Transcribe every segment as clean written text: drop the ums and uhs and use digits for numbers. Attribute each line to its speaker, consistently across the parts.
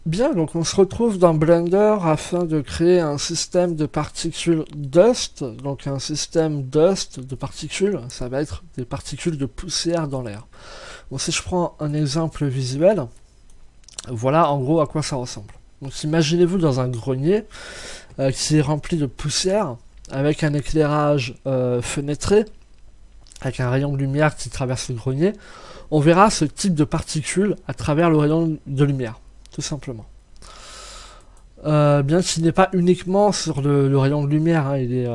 Speaker 1: Bien, donc on se retrouve dans Blender afin de créer un système de particules dust. Donc un système dust de particules, ça va être des particules de poussière dans l'air. Bon, si je prends un exemple visuel, voilà en gros à quoi ça ressemble. Donc imaginez-vous dans un grenier qui est rempli de poussière, avec un éclairage fenêtré, avec un rayon de lumière qui traverse le grenier. On verra ce type de particules à travers le rayon de lumière, tout simplement. Bien qu'il n'est pas uniquement sur le rayon de lumière, hein, il est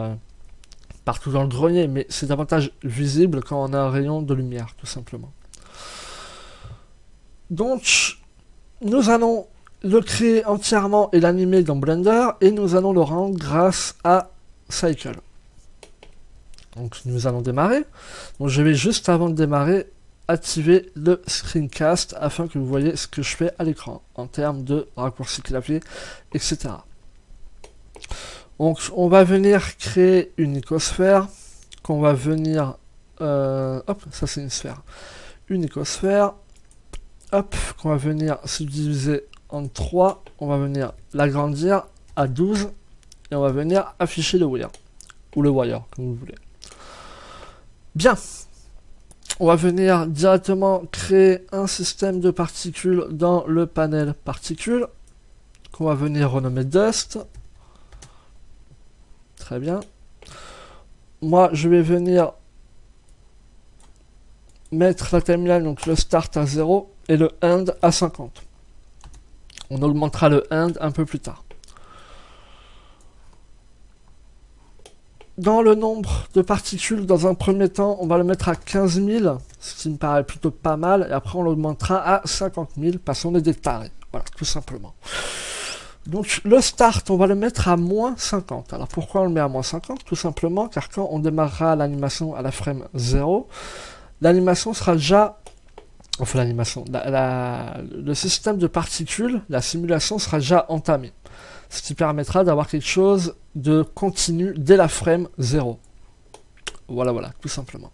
Speaker 1: partout dans le grenier, mais c'est davantage visible quand on a un rayon de lumière, tout simplement. Donc, nous allons le créer entièrement et l'animer dans Blender, et nous allons le rendre grâce à Cycle. Donc nous allons démarrer. Donc je vais juste avant de démarrer activer le screencast afin que vous voyez ce que je fais à l'écran en termes de raccourci clavier, etc. Donc on va venir créer une icosphère qu'on va venir hop, ça c'est une sphère. Une icosphère, hop, qu'on va venir subdiviser en 3, on va venir l'agrandir à 12 et on va venir afficher le wire ou le wire comme vous voulez. Bien, on va venir directement créer un système de particules dans le panel particules qu'on va venir renommer Dust. Très bien. Moi, je vais venir mettre la timeline, donc le start à 0 et le end à 50. On augmentera le end un peu plus tard. Dans le nombre de particules, dans un premier temps, on va le mettre à 15 000, ce qui me paraît plutôt pas mal, et après on l'augmentera à 50 000, parce qu'on est des tarés, voilà, tout simplement. Donc le start, on va le mettre à moins 50. Alors pourquoi on le met à moins 50? Tout simplement, car quand on démarrera l'animation à la frame 0, l'animation sera déjà... Enfin l'animation, le système de particules, la simulation sera déjà entamée. Ce qui permettra d'avoir quelque chose de continu dès la frame 0. Voilà, voilà, tout simplement.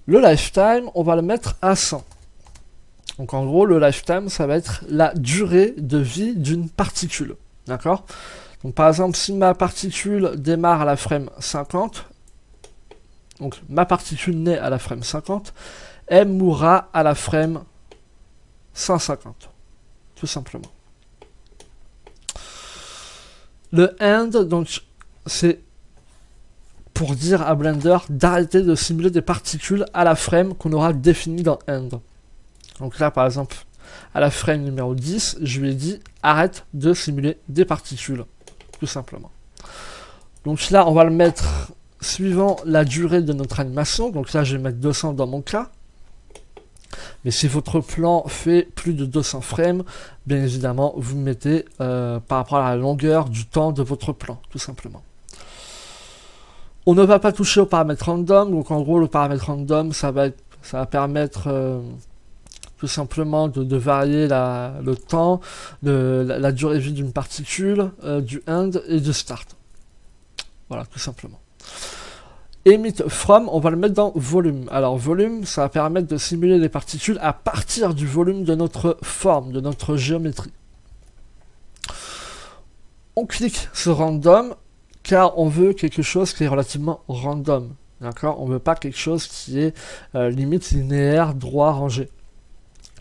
Speaker 1: Le lifetime, on va le mettre à 100. Donc en gros, le lifetime, ça va être la durée de vie d'une particule. D'accord? Donc par exemple, si ma particule démarre à la frame 50, donc ma particule naît à la frame 50, elle mourra à la frame 150. Tout simplement. Le end, donc, c'est pour dire à Blender d'arrêter de simuler des particules à la frame qu'on aura définie dans end. Donc là, par exemple, à la frame numéro 10, je lui ai dit arrête de simuler des particules, tout simplement. Donc là, on va le mettre suivant la durée de notre animation. Donc là, je vais mettre 200 dans mon cas. Mais si votre plan fait plus de 200 frames, bien évidemment, vous mettez par rapport à la longueur du temps de votre plan, tout simplement. On ne va pas toucher au paramètre random, donc en gros, le paramètre random, ça va permettre tout simplement de varier le temps, la durée de vie d'une particule, du end et du start. Voilà, tout simplement. Emit from, on va le mettre dans volume. Alors volume, ça va permettre de simuler les particules à partir du volume de notre forme, de notre géométrie. On clique sur random, car on veut quelque chose qui est relativement random. D'accord? On veut pas quelque chose qui est limite linéaire, droit, rangé.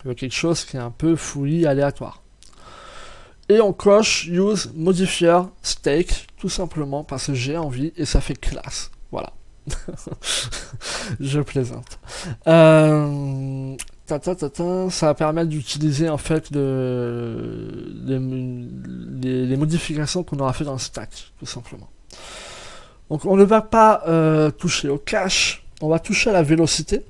Speaker 1: On veut quelque chose qui est un peu fouillis, aléatoire. Et on coche use modifier stake, tout simplement parce que j'ai envie et ça fait classe. Voilà. Je plaisante. Ça va permettre d'utiliser en fait les modifications qu'on aura fait dans le stack, tout simplement. Donc on ne va pas toucher au cache, on va toucher à la vélocité.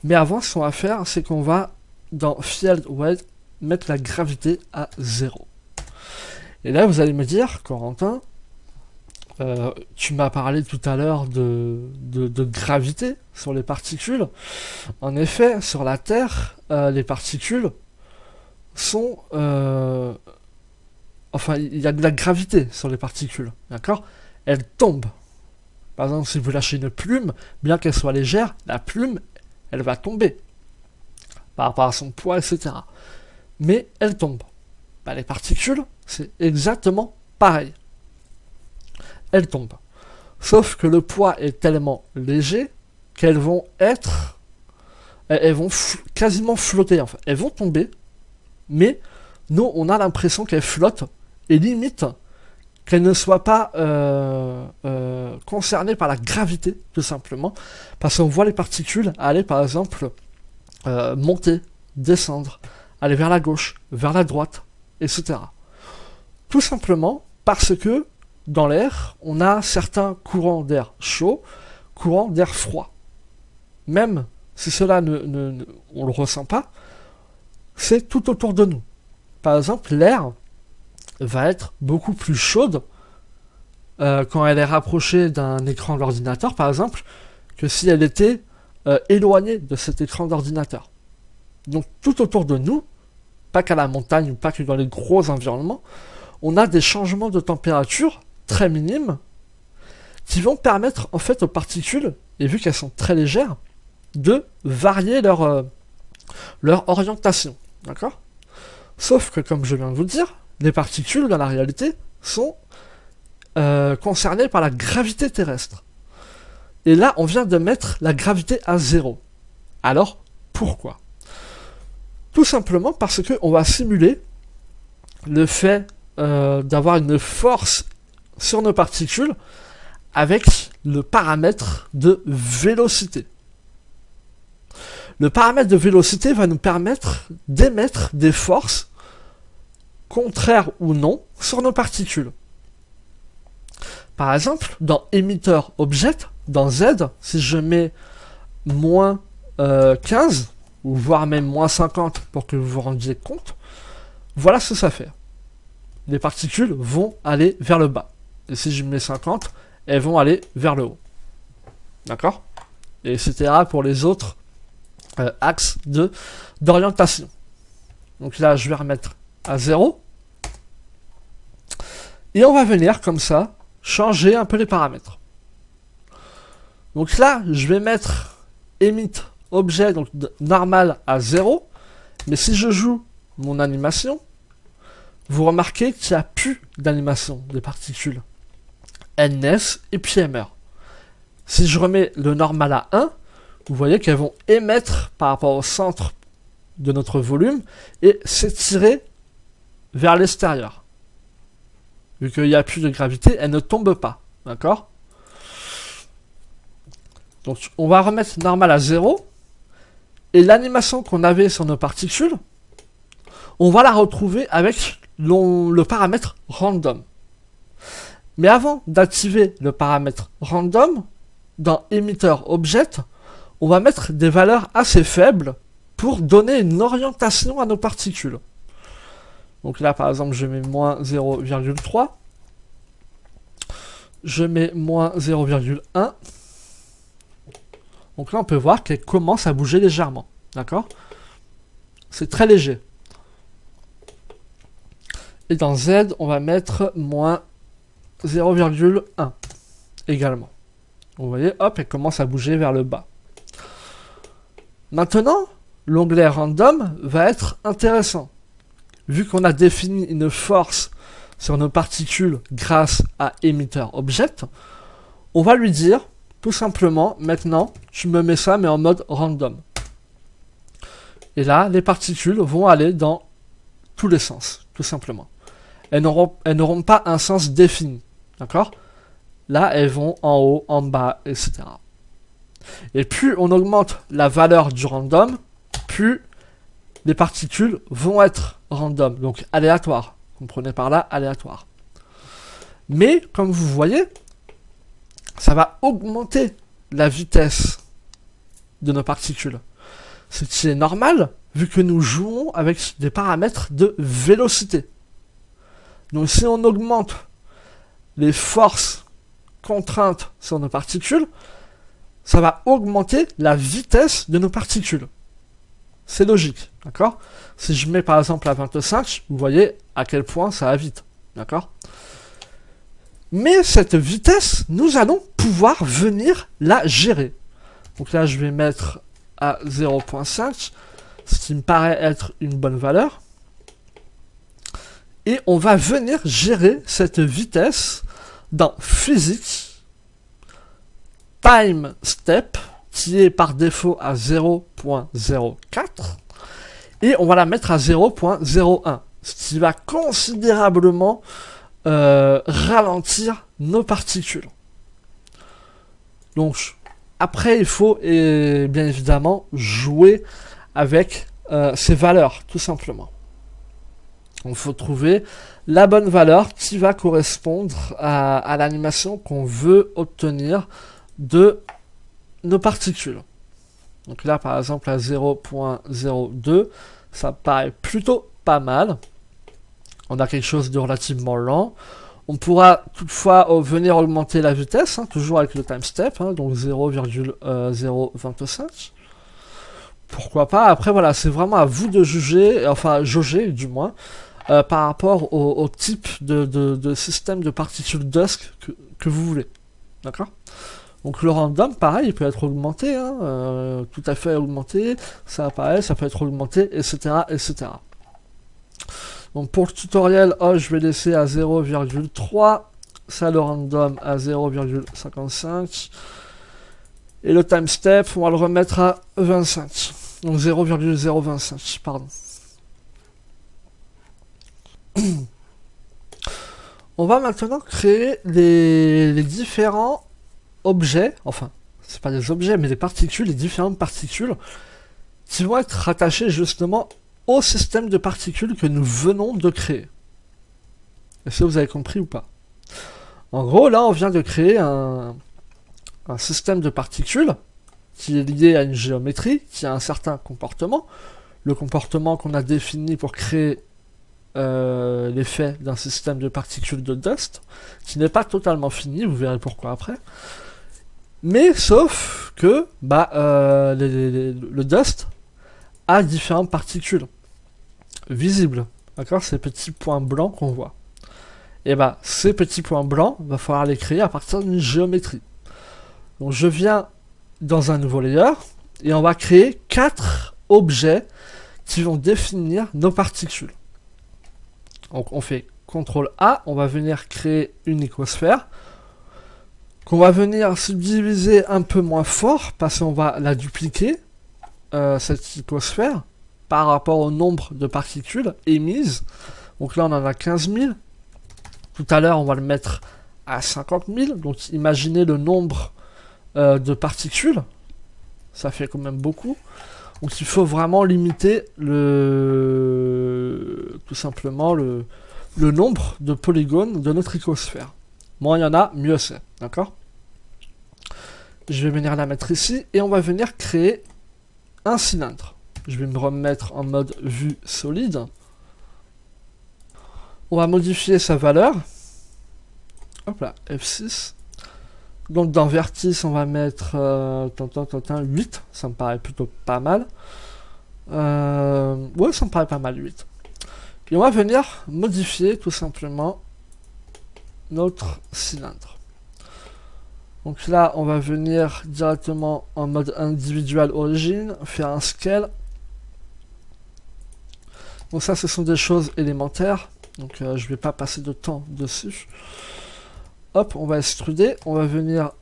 Speaker 1: Mais avant, ce qu'on va faire, c'est qu'on va dans Field Weight mettre la gravité à 0. Et là, vous allez me dire, Corentin, tu m'as parlé tout à l'heure de gravité sur les particules. En effet, sur la Terre, les particules sont... enfin, il y a de la gravité sur les particules, d'accord? Elles tombent. Par exemple, si vous lâchez une plume, bien qu'elle soit légère, la plume, elle va tomber. Par rapport à son poids, etc. mais elles tombent. Bah, les particules, c'est exactement pareil. Elles tombent. Sauf que le poids est tellement léger qu'elles vont quasiment flotter. En fait. Elles vont tomber, mais nous, on a l'impression qu'elles flottent, et limite, qu'elles ne soient pas concernées par la gravité, tout simplement, parce qu'on voit les particules aller, par exemple, monter, descendre, aller vers la gauche, vers la droite, etc. Tout simplement parce que dans l'air, on a certains courants d'air chaud, courants d'air froid. Même si cela on ne le ressent pas, c'est tout autour de nous. Par exemple, l'air va être beaucoup plus chaude quand elle est rapprochée d'un écran d'ordinateur, par exemple, que si elle était éloignée de cet écran d'ordinateur. Donc tout autour de nous, pas qu'à la montagne ou pas que dans les gros environnements, on a des changements de température très minimes qui vont permettre en fait aux particules, et vu qu'elles sont très légères, de varier leur orientation. D'accord ? Sauf que, comme je viens de vous le dire, les particules, dans la réalité, sont concernées par la gravité terrestre. Et là, on vient de mettre la gravité à 0. Alors, pourquoi ? Tout simplement parce qu'on va simuler le fait d'avoir une force sur nos particules avec le paramètre de vélocité. Le paramètre de vélocité va nous permettre d'émettre des forces, contraires ou non, sur nos particules. Par exemple, dans émetteur object, dans Z, si je mets moins 15, ou voire même moins 50 pour que vous vous rendiez compte, voilà ce que ça fait. Les particules vont aller vers le bas. Et si je mets 50, elles vont aller vers le haut. D'accord ? Et etc. pour les autres axes d'orientation. Donc là, je vais remettre à 0. Et on va venir, comme ça, changer un peu les paramètres. Donc là, je vais mettre emit objet, donc normal à 0. Mais si je joue mon animation, vous remarquez qu'il n'y a plus d'animation des particules. Elles naissent et puis elles meurent. Si je remets le normal à 1, vous voyez qu'elles vont émettre par rapport au centre de notre volume et s'étirer vers l'extérieur. Vu qu'il n'y a plus de gravité, elles ne tombent pas. D'accord ? Donc on va remettre normal à 0. Et l'animation qu'on avait sur nos particules, on va la retrouver avec le paramètre random. Mais avant d'activer le paramètre random, dans émetteur object, on va mettre des valeurs assez faibles pour donner une orientation à nos particules. Donc là, par exemple, je mets moins 0,3. Je mets moins 0,1. Donc là, on peut voir qu'elle commence à bouger légèrement. D'accord ? C'est très léger. Et dans Z, on va mettre moins 0,1 également. Vous voyez, hop, elle commence à bouger vers le bas. Maintenant, l'onglet Random va être intéressant. Vu qu'on a défini une force sur nos particules grâce à Emitter Object, on va lui dire, tout simplement, maintenant, tu me mets ça, mais en mode random. Et là, les particules vont aller dans tous les sens, tout simplement. Elles n'auront pas un sens défini. D'accord ? Là, elles vont en haut, en bas, etc. Et plus on augmente la valeur du random, plus les particules vont être random, donc aléatoires. Comprenez par là, aléatoire. Mais, comme vous voyez, ça va augmenter la vitesse de nos particules. Ce qui est normal, vu que nous jouons avec des paramètres de vélocité. Donc si on augmente les forces contraintes sur nos particules, ça va augmenter la vitesse de nos particules. C'est logique, d'accord ? Si je mets par exemple à 25, vous voyez à quel point ça va vite, d'accord ? Mais cette vitesse, nous allons pouvoir venir la gérer. Donc là, je vais mettre à 0.5, ce qui me paraît être une bonne valeur. Et on va venir gérer cette vitesse dans physics time step, qui est par défaut à 0.04, et on va la mettre à 0.01, ce qui va considérablement ralentir nos particules. Donc, après, il faut bien évidemment jouer avec ces valeurs, tout simplement. Il faut trouver la bonne valeur qui va correspondre à l'animation qu'on veut obtenir de nos particules. Donc là, par exemple, à 0.02, ça paraît plutôt pas mal. On a quelque chose de relativement lent. On pourra toutefois venir augmenter la vitesse, hein, toujours avec le time step, hein, donc 0,025. Pourquoi pas? Après, voilà, c'est vraiment à vous de juger, enfin, jauger du moins, par rapport au type de système de particules dusk que vous voulez. D'accord? Donc le random, pareil, il peut être augmenté, hein, tout à fait augmenté, ça apparaît, ça peut être augmenté, etc., etc. Donc pour le tutoriel, je vais laisser à 0,3, ça le random à 0,55, et le time step, on va le remettre à 25, donc 0,025, pardon. On va maintenant créer les différents objets, enfin, c'est pas des objets, mais des particules, les différentes particules qui vont être rattachées justement au système de particules que nous venons de créer. Est-ce que vous avez compris ou pas? En gros, là, on vient de créer un système de particules qui est lié à une géométrie, qui a un certain comportement. Le comportement qu'on a défini pour créer l'effet d'un système de particules de dust, qui n'est pas totalement fini, vous verrez pourquoi après. Mais sauf que le dust a différentes particules visibles, d'accord, ces petits points blancs qu'on voit. Et ces petits points blancs, il va falloir les créer à partir d'une géométrie. Donc je viens dans un nouveau layer et on va créer 4 objets qui vont définir nos particules. Donc on fait CTRL A, on va venir créer une icosphère qu'on va venir subdiviser un peu moins fort parce qu'on va la dupliquer, cette icosphère, par rapport au nombre de particules émises. Donc là on en a 15 000. Tout à l'heure on va le mettre à 50 000. Donc imaginez le nombre de particules. Ça fait quand même beaucoup. Donc il faut vraiment limiter tout simplement le nombre de polygones de notre icosphère. Moins il y en a, mieux c'est. D'accord? Je vais venir la mettre ici et on va venir créer un cylindre. Je vais me remettre en mode vue solide. On va modifier sa valeur. Hop là, F6. Donc dans vertice, on va mettre 8. Ça me paraît plutôt pas mal. Ouais, ça me paraît pas mal, 8. Et on va venir modifier tout simplement notre cylindre. Donc là, on va venir directement en mode individual origine, faire un scale. Donc ça, ce sont des choses élémentaires. Donc je ne vais pas passer de temps dessus. Hop, on va extruder. On va venir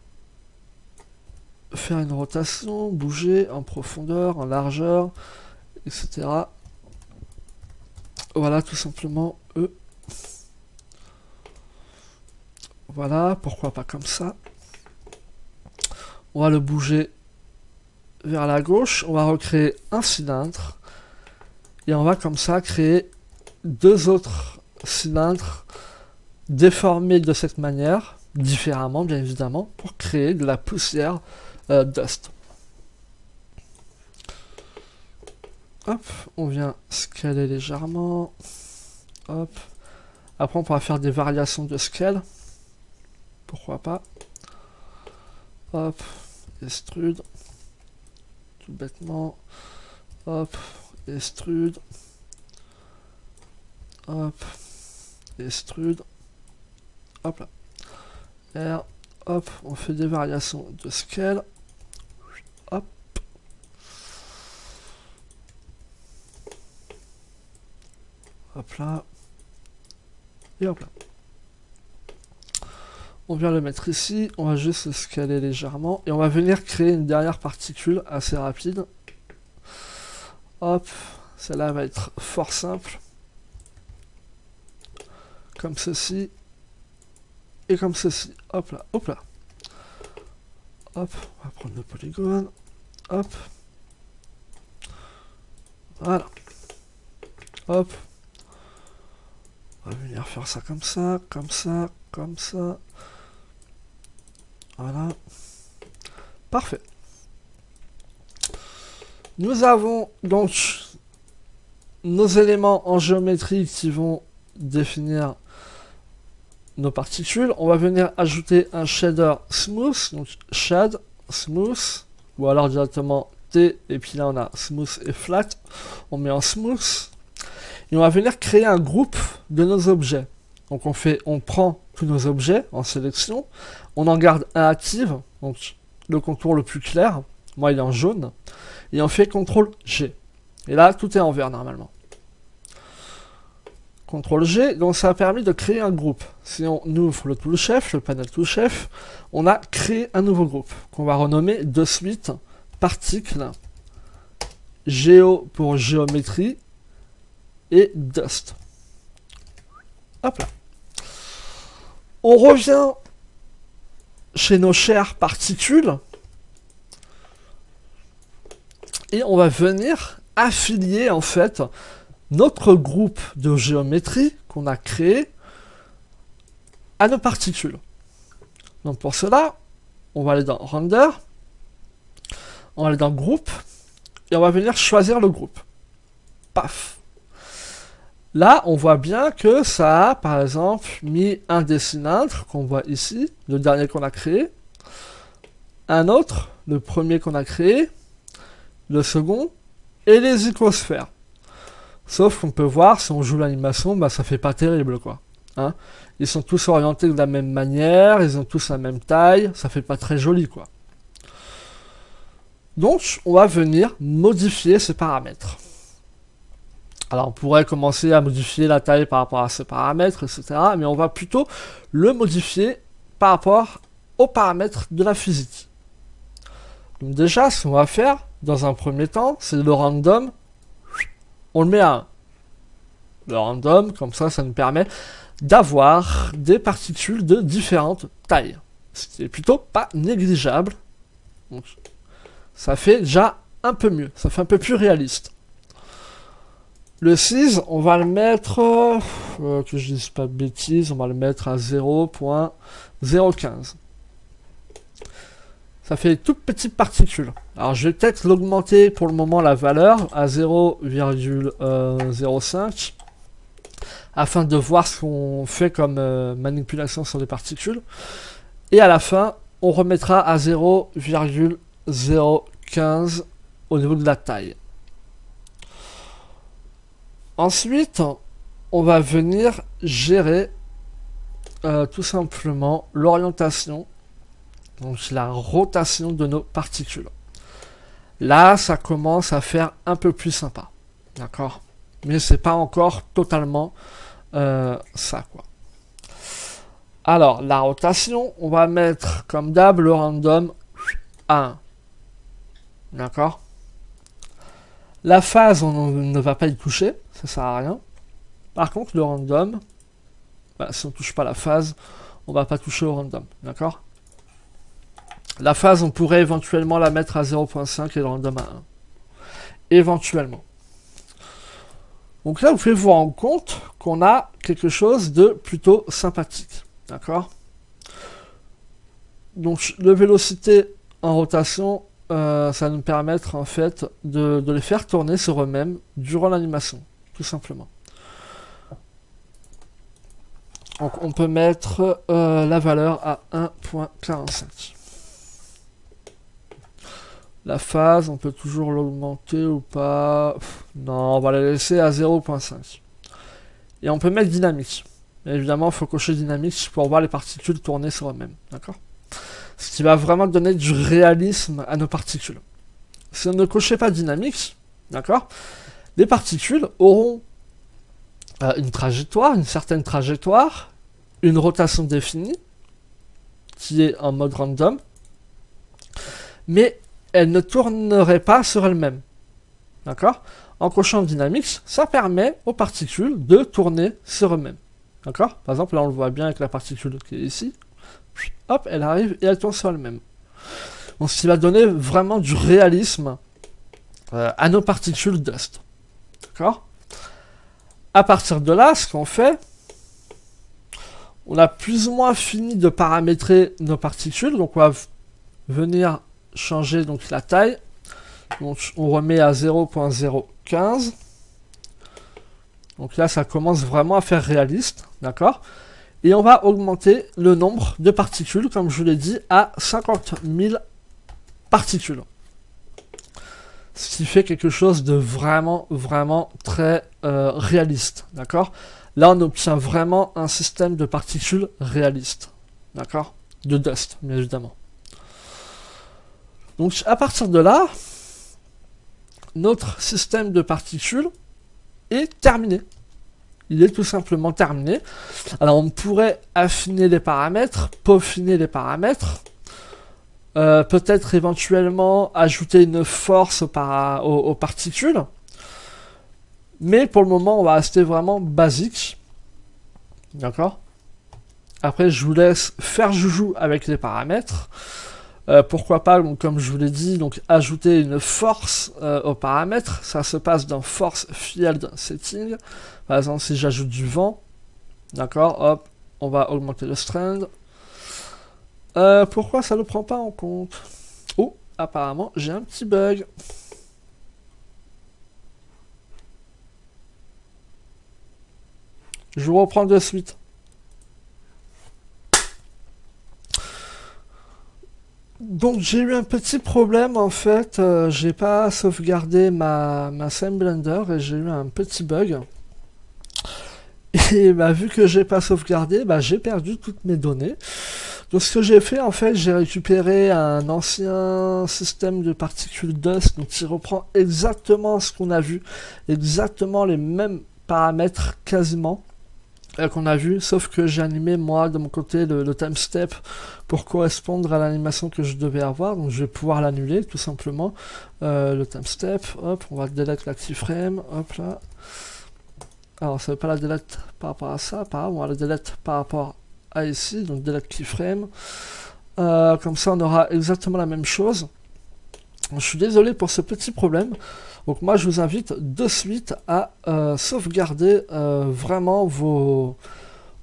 Speaker 1: faire une rotation, bouger en profondeur, en largeur, etc. Voilà, tout simplement, E. Voilà, pourquoi pas comme ça. On va le bouger vers la gauche. On va recréer un cylindre. Et on va comme ça créer 2 autres cylindres déformés de cette manière, différemment bien évidemment, pour créer de la poussière dust. Hop, on vient scaler légèrement. Hop. Après on pourra faire des variations de scale. Pourquoi pas. Hop, extrude. Tout bêtement. Hop, extrude. Hop, extrude. Hop là. R. Hop, on fait des variations de scale. Hop. Hop là. Et hop là. On vient le mettre ici, on va juste le scaler légèrement, et on va venir créer une dernière particule assez rapide. Hop, celle-là va être fort simple. Comme ceci. Et comme ceci. Hop là, hop là. Hop, on va prendre le polygone. Hop. Voilà. Hop. On va venir faire ça comme ça, comme ça, comme ça. Voilà. Parfait. Nous avons donc nos éléments en géométrie qui vont définir nos particules. On va venir ajouter un shader smooth, donc shade, smooth, ou alors directement T, et puis là on a smooth et flat. On met en smooth. Et on va venir créer un groupe de nos objets. Donc on prend tous nos objets en sélection, on en garde un active, donc le contour le plus clair, moi il est en jaune, et on fait CTRL G. Et là tout est en vert normalement. CTRL G, donc ça a permis de créer un groupe. Si on ouvre le tool chef, le panel tool chef, on a créé un nouveau groupe qu'on va renommer de suite particle géo pour géométrie et dust. Hop là. On revient chez nos chères particules et on va venir affilier en fait notre groupe de géométrie qu'on a créé à nos particules. Donc pour cela, on va aller dans Render, on va aller dans Groupe et on va venir choisir le groupe. Paf. Là, on voit bien que ça a, par exemple, mis un des cylindres qu'on voit ici, le dernier qu'on a créé, un autre, le premier qu'on a créé, le second, et les icosphères. Sauf qu'on peut voir, si on joue l'animation, bah ça fait pas terrible, quoi. Hein, ils sont tous orientés de la même manière, ils ont tous la même taille, ça fait pas très joli, quoi. Donc, on va venir modifier ces paramètres. Alors on pourrait commencer à modifier la taille par rapport à ces paramètres, etc. Mais on va plutôt le modifier par rapport aux paramètres de la physique. Donc déjà, ce qu'on va faire, dans un premier temps, c'est le random, on le met à 1. Le random, comme ça nous permet d'avoir des particules de différentes tailles. Ce qui est plutôt pas négligeable. Donc, ça fait déjà un peu mieux, ça fait un peu plus réaliste. Le 6, on va le mettre, que je dise pas de bêtises, on va le mettre à 0.015. Ça fait toutes petites particules. Alors je vais peut-être l'augmenter pour le moment la valeur à 0,05 afin de voir ce qu'on fait comme manipulation sur les particules. Et à la fin, on remettra à 0,015 au niveau de la taille. Ensuite, on va venir gérer tout simplement l'orientation, donc la rotation de nos particules. Là, ça commence à faire un peu plus sympa, d'accord? Mais c'est pas encore totalement ça, quoi. Alors, la rotation, on va mettre comme d'hab le random à 1, d'accord? La phase, on ne va pas y toucher, ça sert à rien. Par contre, le random, bah, si on ne touche pas la phase, on va pas toucher au random, d'accord? La phase, on pourrait éventuellement la mettre à 0.5 et le random à 1. Éventuellement. Donc là, vous pouvez vous rendre compte qu'on a quelque chose de plutôt sympathique, d'accord? Donc, le vélocité en rotation, ça va nous permettre en fait de les faire tourner sur eux-mêmes durant l'animation, tout simplement. Donc on peut mettre la valeur à 1.45. La phase, on peut toujours l'augmenter ou pas. Non, on va la laisser à 0.5. Et on peut mettre dynamique. Et évidemment, il faut cocher dynamique pour voir les particules tourner sur eux-mêmes. D'accord ? Ce qui va vraiment donner du réalisme à nos particules. Si on ne cochait pas dynamique, d'accord, les particules auront une trajectoire, une certaine trajectoire, une rotation définie, qui est en mode random, mais elle ne tournerait pas sur elle-même. D'accord? En cochant Dynamics, ça permet aux particules de tourner sur eux-mêmes. D'accord? Par exemple, là on le voit bien avec la particule qui est ici. Hop, elle arrive et elle tourne sur elle-même. Donc ce qui va donner vraiment du réalisme à nos particules Dust. D'accord? À partir de là, ce qu'on fait, on a plus ou moins fini de paramétrer nos particules. Donc on va venir changer donc la taille. Donc on remet à 0.015. Donc là, ça commence vraiment à faire réaliste, d'accord? Et on va augmenter le nombre de particules, comme je vous l'ai dit, à 50 000 particules. Ce qui fait quelque chose de vraiment, vraiment très réaliste, d'accord? Là, on obtient vraiment un système de particules réaliste, d'accord? De Dust, bien évidemment. Donc, à partir de là, notre système de particules est terminé. Il est tout simplement terminé. Alors, on pourrait affiner les paramètres, peaufiner les paramètres, peut-être éventuellement ajouter une force aux particules. Mais pour le moment, on va rester vraiment basique. D'accord? Après, je vous laisse faire joujou avec les paramètres. Pourquoi pas, donc, comme je vous l'ai dit, donc ajouter une force aux paramètres. Ça se passe dans Force Field Setting. Par exemple, si j'ajoute du vent, d'accord, hop, on va augmenter le strand. Pourquoi ça ne le prend pas en compte? Oh, apparemment, j'ai un petit bug. Je vous reprends de suite. Donc j'ai eu un petit problème en fait, j'ai pas sauvegardé ma scène Blender et j'ai eu un petit bug. Et bah, vu que j'ai pas sauvegardé, bah, j'ai perdu toutes mes données. Donc ce que j'ai fait en fait, j'ai récupéré un ancien système de particules Dust, donc qui reprend exactement ce qu'on a vu, exactement les mêmes paramètres quasiment qu'on a vu, sauf que j'ai animé moi de mon côté le time step pour correspondre à l'animation que je devais avoir, donc je vais pouvoir l'annuler tout simplement. Le time step, hop, on va delete la keyframe, hop là. Alors ça veut pas la delete par rapport à ça, pas grave, on va la delete par rapport à ici, donc delete keyframe. Comme ça on aura exactement la même chose. Je suis désolé pour ce petit problème. Donc moi je vous invite de suite à sauvegarder vraiment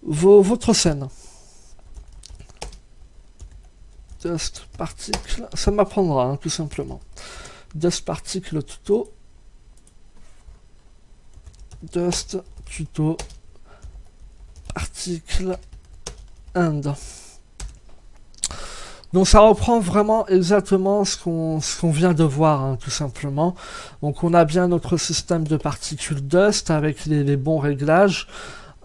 Speaker 1: votre scène. Dust particle, ça m'apprendra hein, tout simplement. Dust particle tuto. Dust tuto particle end. Donc ça reprend vraiment exactement ce qu'on vient de voir, hein, tout simplement. Donc on a bien notre système de particules Dust avec les bons réglages.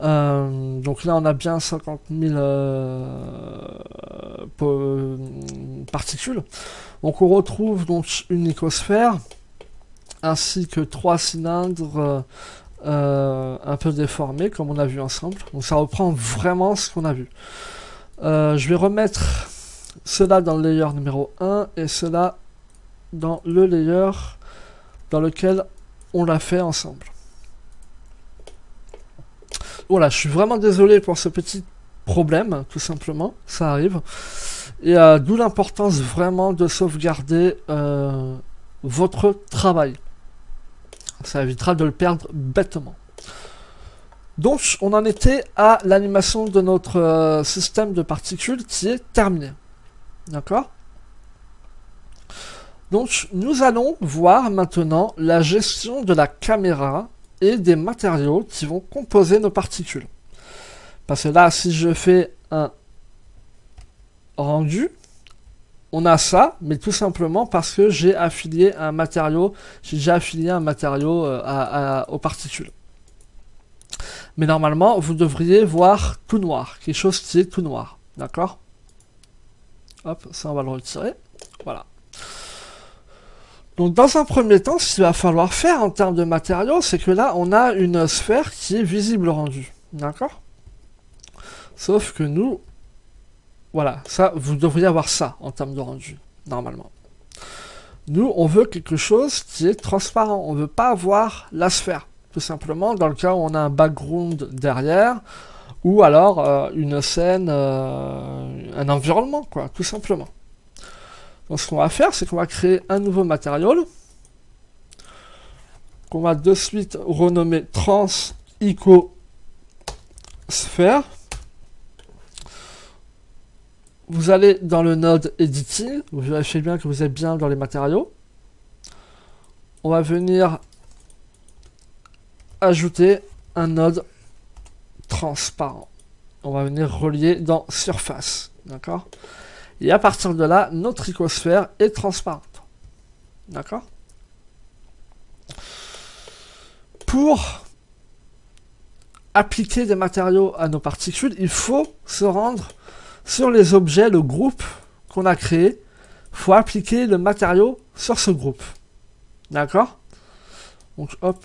Speaker 1: Donc là on a bien 50 000 particules. Donc on retrouve donc une icosphère ainsi que 3 cylindres un peu déformés comme on a vu ensemble. Donc ça reprend vraiment ce qu'on a vu. Je vais remettre cela dans le layer numéro 1 et cela dans le layer dans lequel on l'a fait ensemble. Voilà, je suis vraiment désolé pour ce petit problème, tout simplement, ça arrive. Et d'où l'importance vraiment de sauvegarder votre travail. Ça évitera de le perdre bêtement. Donc, on en était à l'animation de notre système de particules qui est terminé. D'accord? Donc, nous allons voir maintenant la gestion de la caméra et des matériaux qui vont composer nos particules. Parce que là, si je fais un rendu, on a ça, mais tout simplement parce que j'ai affilié un matériau, aux particules. Mais normalement, vous devriez voir tout noir, quelque chose qui est tout noir, d'accord? Hop, ça on va le retirer, voilà. Donc dans un premier temps, ce qu'il va falloir faire en termes de matériaux, c'est que là, on a une sphère qui est visible au rendu. D'accord? Sauf que nous, voilà, ça, vous devriez avoir ça en termes de rendu, normalement. Nous, on veut quelque chose qui est transparent. On ne veut pas avoir la sphère. Tout simplement, dans le cas où on a un background derrière, ou alors une scène, un environnement, quoi, tout simplement. Donc ce qu'on va faire, c'est qu'on va créer un nouveau matériau, qu'on va de suite renommer Trans-Ico Sphère. Vous allez dans le node Editing, vous vérifiez bien que vous êtes bien dans les matériaux. On va venir ajouter un node transparent. On va venir relier dans Surface, d'accord? Et à partir de là, notre icosphère est transparente. D'accord? Pour appliquer des matériaux à nos particules, il faut se rendre sur les objets, le groupe qu'on a créé. Il faut appliquer le matériau sur ce groupe. D'accord? Donc hop,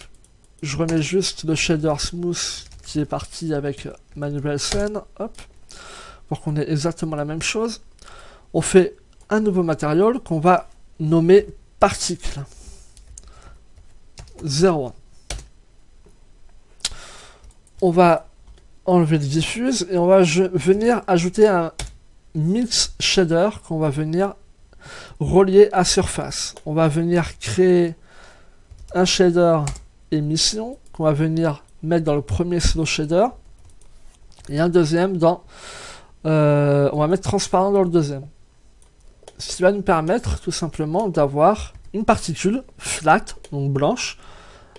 Speaker 1: je remets juste le shader smooth qui est parti avec ma nouvelle scène. Hop, pour qu'on ait exactement la même chose. On fait un nouveau matériau qu'on va nommer particle 01. On va enlever le diffuse et on va venir ajouter un mix shader qu'on va venir relier à surface. On va venir créer un shader émission qu'on va venir mettre dans le premier slow shader et un deuxième dans on va mettre transparent dans le deuxième. Ce qui va nous permettre tout simplement d'avoir une particule flat, donc blanche,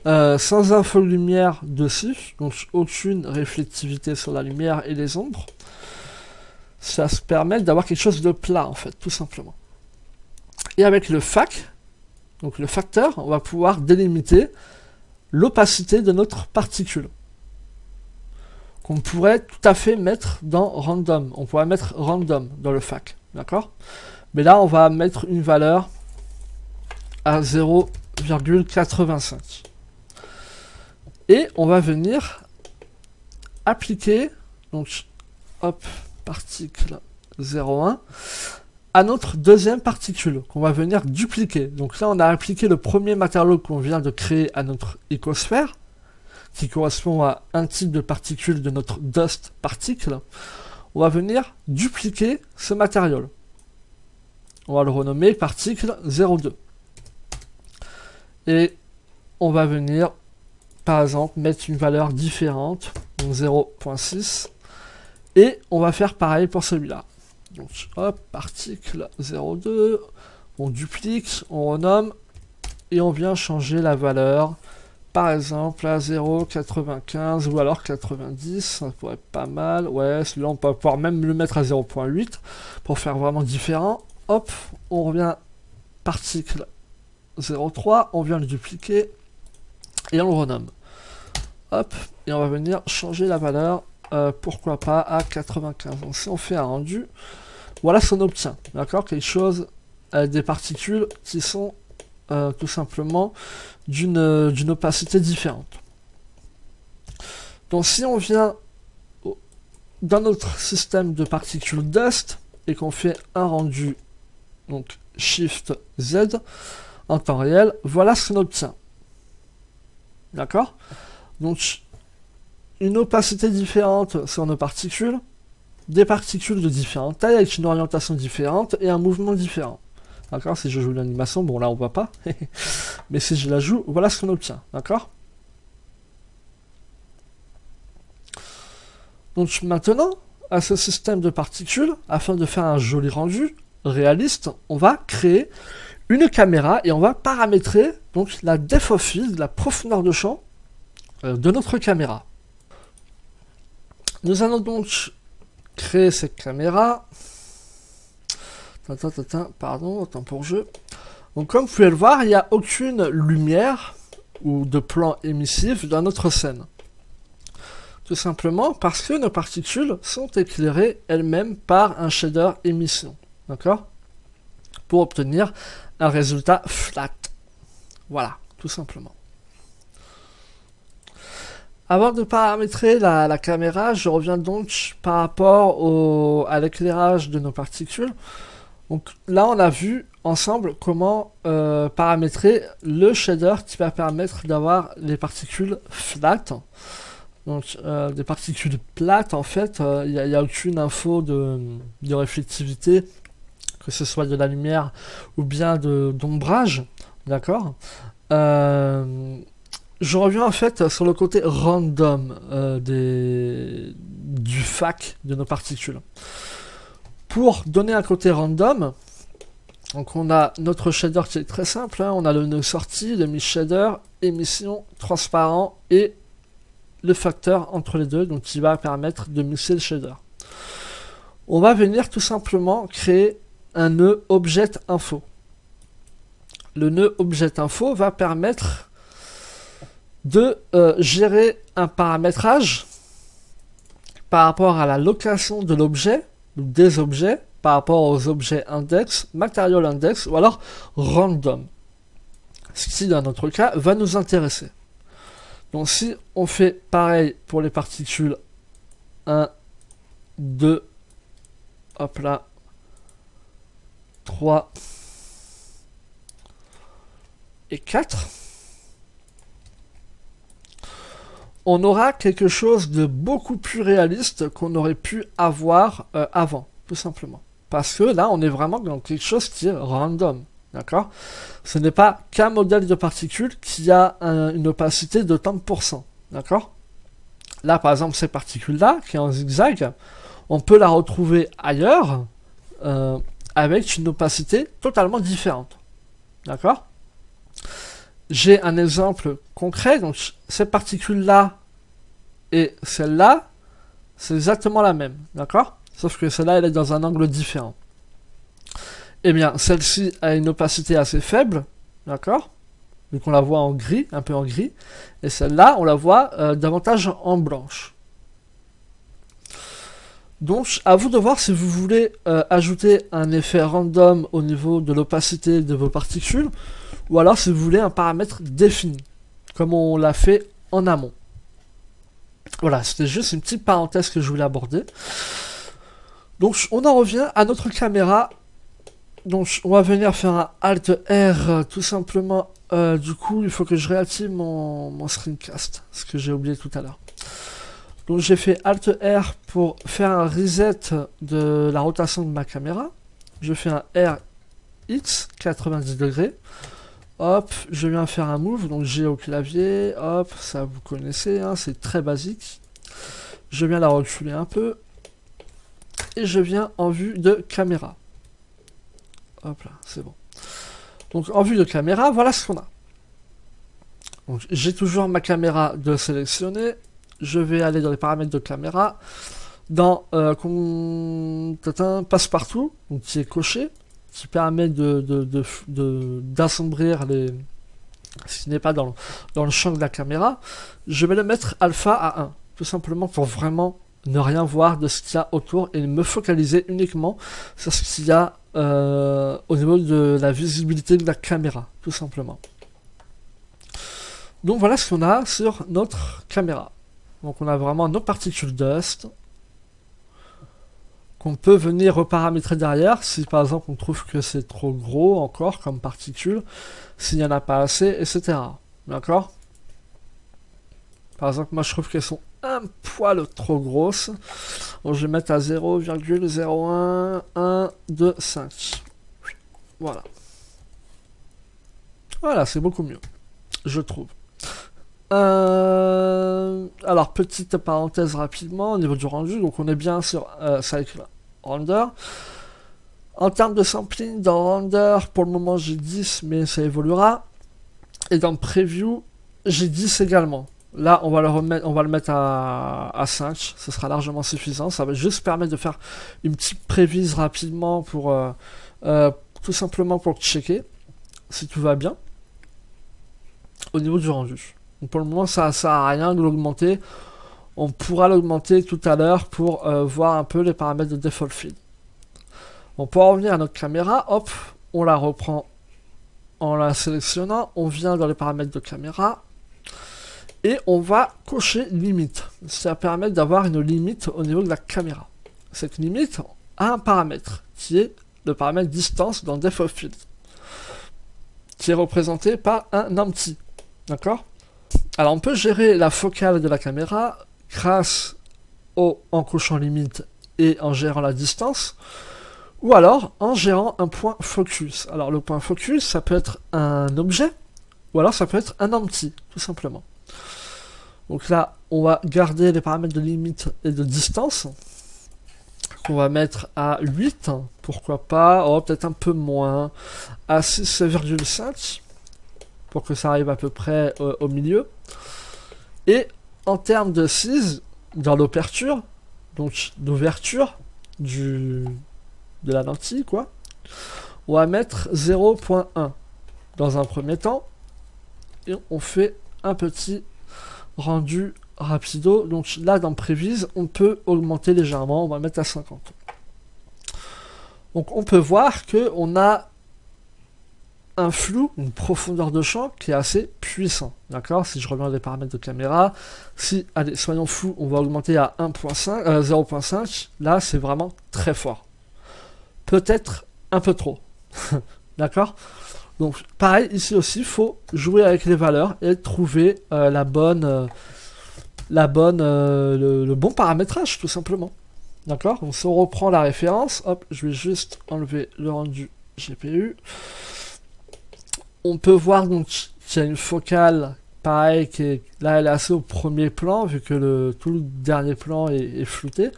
Speaker 1: sans infolumière dessus, donc aucune réflectivité sur la lumière et les ombres. Ça se permet d'avoir quelque chose de plat en fait, tout simplement. Et avec le fac, donc le facteur, on va pouvoir délimiter l'opacité de notre particule. Qu'on pourrait tout à fait mettre dans random. On pourrait mettre random dans le fac, d'accord? Mais là, on va mettre une valeur à 0,85. Et on va venir appliquer, donc, hop, particle 0,1, à notre deuxième particule, qu'on va venir dupliquer. Donc là, on a appliqué le premier matériau qu'on vient de créer à notre icosphère, qui correspond à un type de particule de notre dust particle. On va venir dupliquer ce matériau. On va le renommer particle 0,2. Et on va venir, par exemple, mettre une valeur différente, donc 0,6. Et on va faire pareil pour celui-là. Donc, hop, particle 0,2. On duplique, on renomme. Et on vient changer la valeur, par exemple, à 0,95 ou alors 90. Ça pourrait être pas mal. Ouais, celui-là, on peut pouvoir même le mettre à 0,8 pour faire vraiment différent. Hop, on revient particle 0,3, on vient le dupliquer et on le renomme. Hop, et on va venir changer la valeur, pourquoi pas à 95. Donc si on fait un rendu, voilà ce qu'on obtient. D'accord? Quelque chose avec des particules qui sont tout simplement d'une opacité différente. Donc si on vient dans notre système de particules dust et qu'on fait un rendu, donc Shift Z, en temps réel, voilà ce qu'on obtient. D'accord? Donc, une opacité différente sur nos particules, des particules de différentes tailles avec une orientation différente et un mouvement différent. D'accord? Si je joue l'animation, bon là on voit pas, mais si je la joue, voilà ce qu'on obtient. D'accord? Donc maintenant, à ce système de particules, afin de faire un joli rendu réaliste, on va créer une caméra et on va paramétrer donc la depth of field, la profondeur de champ de notre caméra. Nous allons donc créer cette caméra. Pardon, autant pour jeu. Donc comme vous pouvez le voir, il n'y a aucune lumière ou de plan émissif dans notre scène. Tout simplement parce que nos particules sont éclairées elles-mêmes par un shader émission. D'accord? Pour obtenir un résultat flat. Voilà, tout simplement. Avant de paramétrer la caméra, je reviens donc par rapport à l'éclairage de nos particules. Donc là, on a vu ensemble comment paramétrer le shader qui va permettre d'avoir les particules flat. Donc des particules plates, en fait, il n'y a aucune info de réflectivité, que ce soit de la lumière ou bien d'ombrage, d'accord. Je reviens en fait sur le côté random du FAC de nos particules. Pour donner un côté random, donc on a notre shader qui est très simple, hein, on a le nœud sortie, le mi-shader, émission, transparent et le facteur entre les deux, donc qui va permettre de mixer le shader. On va venir tout simplement créer un nœud object info. Le nœud object info va permettre de gérer un paramétrage par rapport à la location de l'objet, ou des objets, par rapport aux objets index, material index, ou alors random. Ce qui, dans notre cas, va nous intéresser. Donc si on fait pareil pour les particules 1, 2, hop là, 3 et 4, on aura quelque chose de beaucoup plus réaliste qu'on aurait pu avoir avant, tout simplement. Parce que là, on est vraiment dans quelque chose qui est random, d'accord? Ce n'est pas qu'un modèle de particules qui a une opacité de tant de pourcents, d'accord? Là, par exemple, ces particules-là, qui est en zigzag, on peut la retrouver ailleurs avec une opacité totalement différente, d'accord? J'ai un exemple concret, donc cette particule-là et celle-là, c'est exactement la même, d'accord? Sauf que celle-là, elle est dans un angle différent. Eh bien, celle-ci a une opacité assez faible, d'accord? Donc on la voit en gris, un peu en gris, et celle-là, on la voit davantage en blanche. Donc, à vous de voir si vous voulez ajouter un effet random au niveau de l'opacité de vos particules, ou alors si vous voulez un paramètre défini, comme on l'a fait en amont. Voilà, c'était juste une petite parenthèse que je voulais aborder. Donc, on en revient à notre caméra. Donc, on va venir faire un Alt R, tout simplement. Du coup, il faut que je réactive mon screencast, ce que j'ai oublié tout à l'heure. Donc j'ai fait Alt R pour faire un reset de la rotation de ma caméra. Je fais un RX 90 degrés. Hop, je viens faire un move, donc j'ai au clavier. Hop, ça vous connaissez, hein, c'est très basique. Je viens la reculer un peu. Et je viens en vue de caméra. Hop là, c'est bon. Donc en vue de caméra, voilà ce qu'on a. Donc j'ai toujours ma caméra de sélectionner. Je vais aller dans les paramètres de caméra, dans passe-partout, donc qui est coché, qui permet d'assombrir ce qui n'est pas dans le champ de la caméra. Je vais le mettre alpha à 1, tout simplement pour vraiment ne rien voir de ce qu'il y a autour et me focaliser uniquement sur ce qu'il y a au niveau de la visibilité de la caméra, tout simplement. Donc voilà ce qu'on a sur notre caméra. Donc on a vraiment nos particules dust qu'on peut venir reparamétrer derrière si par exemple on trouve que c'est trop gros encore comme particules, s'il n'y en a pas assez, etc. D'accord? Par exemple, moi je trouve qu'elles sont un poil trop grosses. Donc je vais mettre à 0,01125. Voilà. Voilà, c'est beaucoup mieux, je trouve. Alors, petite parenthèse rapidement au niveau du rendu, donc on est bien sur Cycle Render. En termes de sampling, dans Render, pour le moment j'ai 10, mais ça évoluera. Et dans Preview, j'ai 10 également. Là, on va le mettre à 5, ce sera largement suffisant. Ça va juste permettre de faire une petite prévise rapidement pour tout simplement pour checker si tout va bien au niveau du rendu. Donc pour le moment, ça ne sert à rien de l'augmenter. On pourra l'augmenter tout à l'heure pour voir un peu les paramètres de default feed. On peut revenir à notre caméra. Hop, on la reprend en la sélectionnant, on vient dans les paramètres de caméra et on va cocher limite. Ça permet d'avoir une limite au niveau de la caméra. Cette limite a un paramètre qui est le paramètre distance dans depth of field, qui est représenté par un empty. D'accord? Alors on peut gérer la focale de la caméra grâce en cochant limite et en gérant la distance, ou alors en gérant un point focus. Alors le point focus, ça peut être un objet, ou alors ça peut être un empty, tout simplement. Donc là, on va garder les paramètres de limite et de distance, qu'on va mettre à 8, pourquoi pas, peut-être un peu moins, à 6,5, pour que ça arrive à peu près au milieu. Et en termes de size, dans l'ouverture, donc l'ouverture de la lentille, quoi, on va mettre 0.1 dans un premier temps, et on fait un petit rendu rapido. Donc là, dans Prévise, on peut augmenter légèrement, on va mettre à 50. Donc on peut voir que on a un flou, une profondeur de champ qui est assez puissant. D'accord? Si je reviens à des paramètres de caméra, si, allez, soyons fous, on va augmenter à 0.5, là c'est vraiment très fort. Peut-être un peu trop. D'accord? Donc pareil, ici aussi, il faut jouer avec les valeurs et trouver le bon paramétrage, tout simplement. D'accord? Donc si on reprend la référence, hop, je vais juste enlever le rendu GPU. On peut voir donc qu'il y a une focale, pareil, qui est, là elle est assez au premier plan, vu que tout le dernier plan est flouté.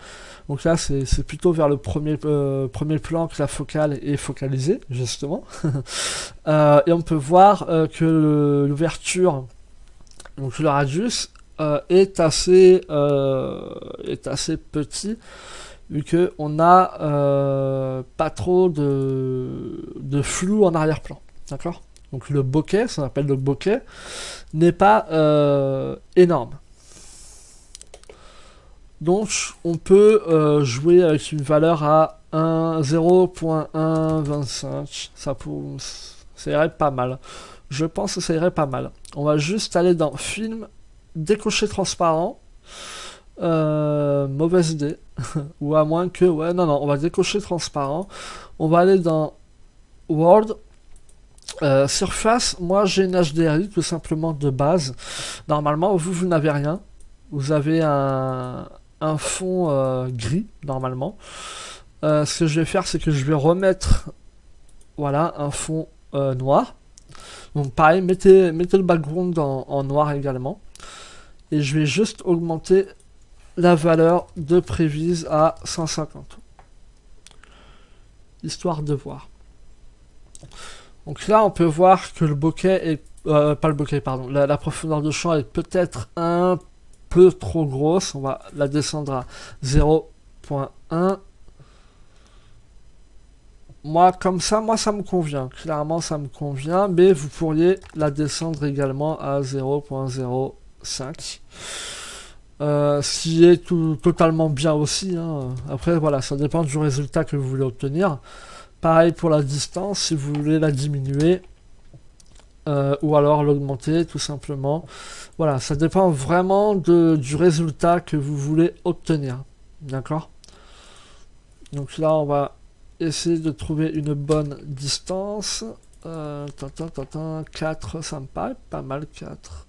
Speaker 1: Donc là c'est plutôt vers le premier plan que la focale est focalisée, justement. Et on peut voir que l'ouverture, donc le radius, est assez petit, vu que on a pas trop de flou en arrière-plan. D'accord? Donc le bokeh, ça s'appelle le bokeh, n'est pas énorme. Donc on peut jouer avec une valeur à 0.125, ça irait pas mal. Je pense que ça irait pas mal. On va juste aller dans film, décocher transparent, mauvaise idée, ou à moins que, ouais, non, on va décocher transparent, on va aller dans World, surface, moi j'ai une HDRI tout simplement de base. Normalement, vous n'avez rien. Vous avez un fond gris, normalement. Ce que je vais faire, c'est que je vais remettre, voilà, un fond noir. Donc pareil, mettez le background en noir également. Et je vais juste augmenter la valeur de prévise à 150. Histoire de voir. Donc là, on peut voir que le bokeh est... pas le bokeh, pardon. La profondeur de champ est peut-être un peu trop grosse. On va la descendre à 0.1. Moi, comme ça, ça me convient. Clairement, ça me convient. Mais vous pourriez la descendre également à 0.05. Ce qui est totalement bien aussi. Hein. Après, voilà, ça dépend du résultat que vous voulez obtenir. Pareil pour la distance, si vous voulez la diminuer, ou alors l'augmenter tout simplement. Voilà, ça dépend vraiment du résultat que vous voulez obtenir. D'accord? Donc là, on va essayer de trouver une bonne distance. 4, ça me paraît pas mal, 4.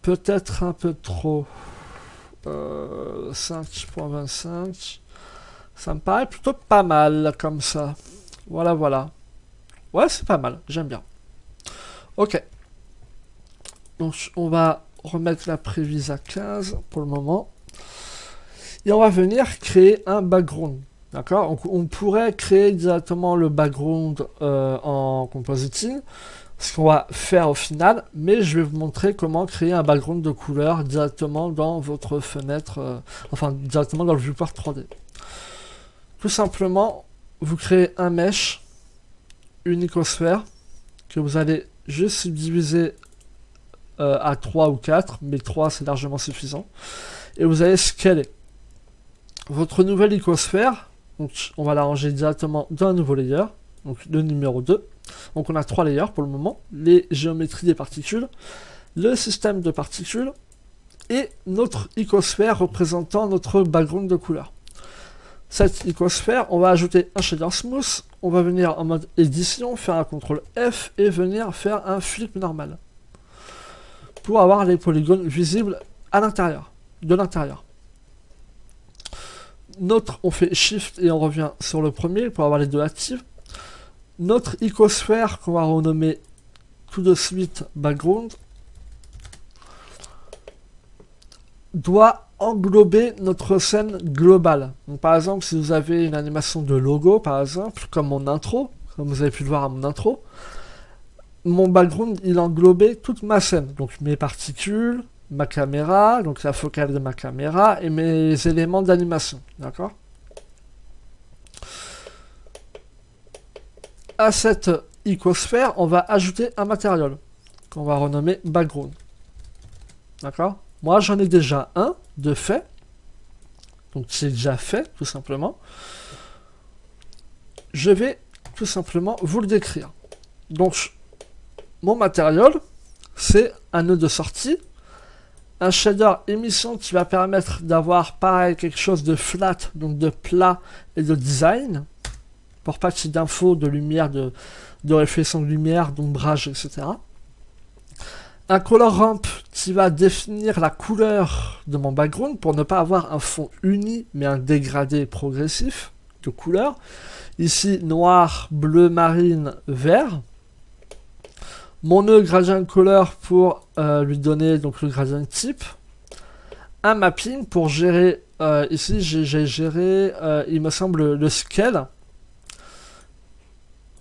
Speaker 1: Peut-être un peu trop. 5.25. Ça me paraît plutôt pas mal, comme ça. Voilà, voilà. Ouais, c'est pas mal. J'aime bien. Ok. Donc, on va remettre la prévise à 15 pour le moment. Et on va venir créer un background. D'accord? On pourrait créer directement le background en compositing. Ce qu'on va faire au final. Mais je vais vous montrer comment créer un background de couleur directement dans votre fenêtre. Enfin, directement dans le viewport 3D. Tout simplement, vous créez un mesh, une icosphère, que vous allez juste subdiviser à 3 ou 4, mais 3 c'est largement suffisant. Et vous allez scaler. Votre nouvelle icosphère, donc on va la ranger directement dans un nouveau layer, donc le numéro 2. Donc on a 3 layers pour le moment, les géométries des particules, le système de particules, et notre icosphère représentant notre background de couleur. Cette icosphère, on va ajouter un shader smooth, on va venir en mode édition, faire un CTRL F et venir faire un flip normal. Pour avoir les polygones visibles à l'intérieur, de l'intérieur. On fait Shift et on revient sur le premier pour avoir les deux actifs. Notre icosphère qu'on va renommer tout de suite background doit englober notre scène globale. Donc, par exemple, si vous avez une animation de logo, par exemple, comme mon intro, comme vous avez pu le voir à mon intro, mon background, il englobait toute ma scène. Donc mes particules, ma caméra, donc la focale de ma caméra et mes éléments d'animation. D'accord? À cette icosphère, on va ajouter un matériel qu'on va renommer background. D'accord? Moi, j'en ai déjà un de fait. Donc, c'est déjà fait, tout simplement. Je vais tout simplement vous le décrire. Donc, mon matériel, c'est un nœud de sortie, un shader émission qui va permettre d'avoir pareil quelque chose de flat, donc de plat et de design, pour pas qu'il y ait d'infos, de lumière, de réflexion de lumière, d'ombrage, etc. Un color ramp qui va définir la couleur de mon background pour ne pas avoir un fond uni, mais un dégradé progressif de couleur. Ici, noir, bleu marine, vert. Mon nœud gradient color pour lui donner donc le gradient type. Un mapping pour gérer, ici j'ai géré, il me semble, le scale.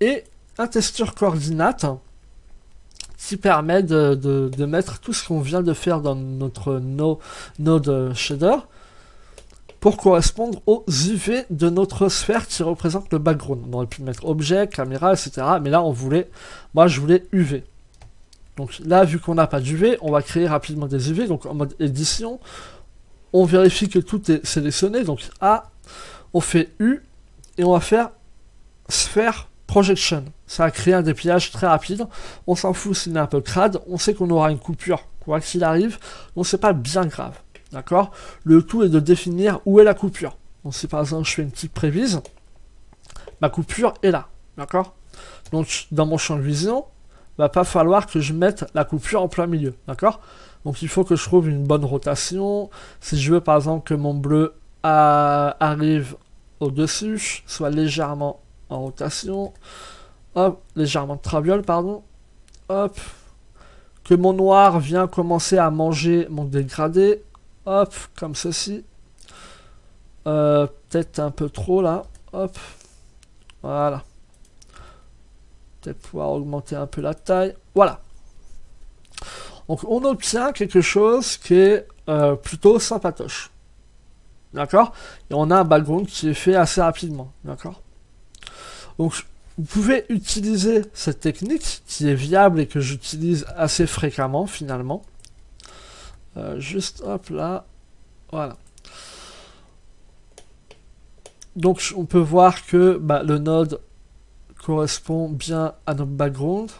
Speaker 1: Et un texture coordinate qui permet de mettre tout ce qu'on vient de faire dans notre node shader pour correspondre aux UV de notre sphère qui représente le background. On aurait pu mettre objet, caméra, etc. Mais là, moi je voulais UV. Donc là, vu qu'on n'a pas d'UV, on va créer rapidement des UV. Donc en mode édition, on vérifie que tout est sélectionné. Donc A, on fait U et on va faire sphère projection. Ça va créer un dépliage très rapide. On s'en fout s'il est un peu crade. On sait qu'on aura une coupure, quoi qu'il arrive. Donc c'est pas bien grave. D'accord? Le tout est de définir où est la coupure. Donc si par exemple je fais une petite prévise, ma coupure est là. D'accord? Donc dans mon champ de vision, va pas falloir que je mette la coupure en plein milieu. D'accord? Donc il faut que je trouve une bonne rotation. Si je veux par exemple que mon bleu arrive au-dessus, soit légèrement en rotation, hop, légèrement de traviole, pardon, hop, que mon noir vient commencer à manger mon dégradé, hop, comme ceci, peut-être un peu trop là, hop, voilà, peut-être pouvoir augmenter un peu la taille, voilà. Donc on obtient quelque chose qui est plutôt sympatoche, d'accord, et on a un background qui est fait assez rapidement, d'accord. Donc, vous pouvez utiliser cette technique qui est viable et que j'utilise assez fréquemment finalement. Juste hop là, voilà. Donc, on peut voir que le node correspond bien à notre background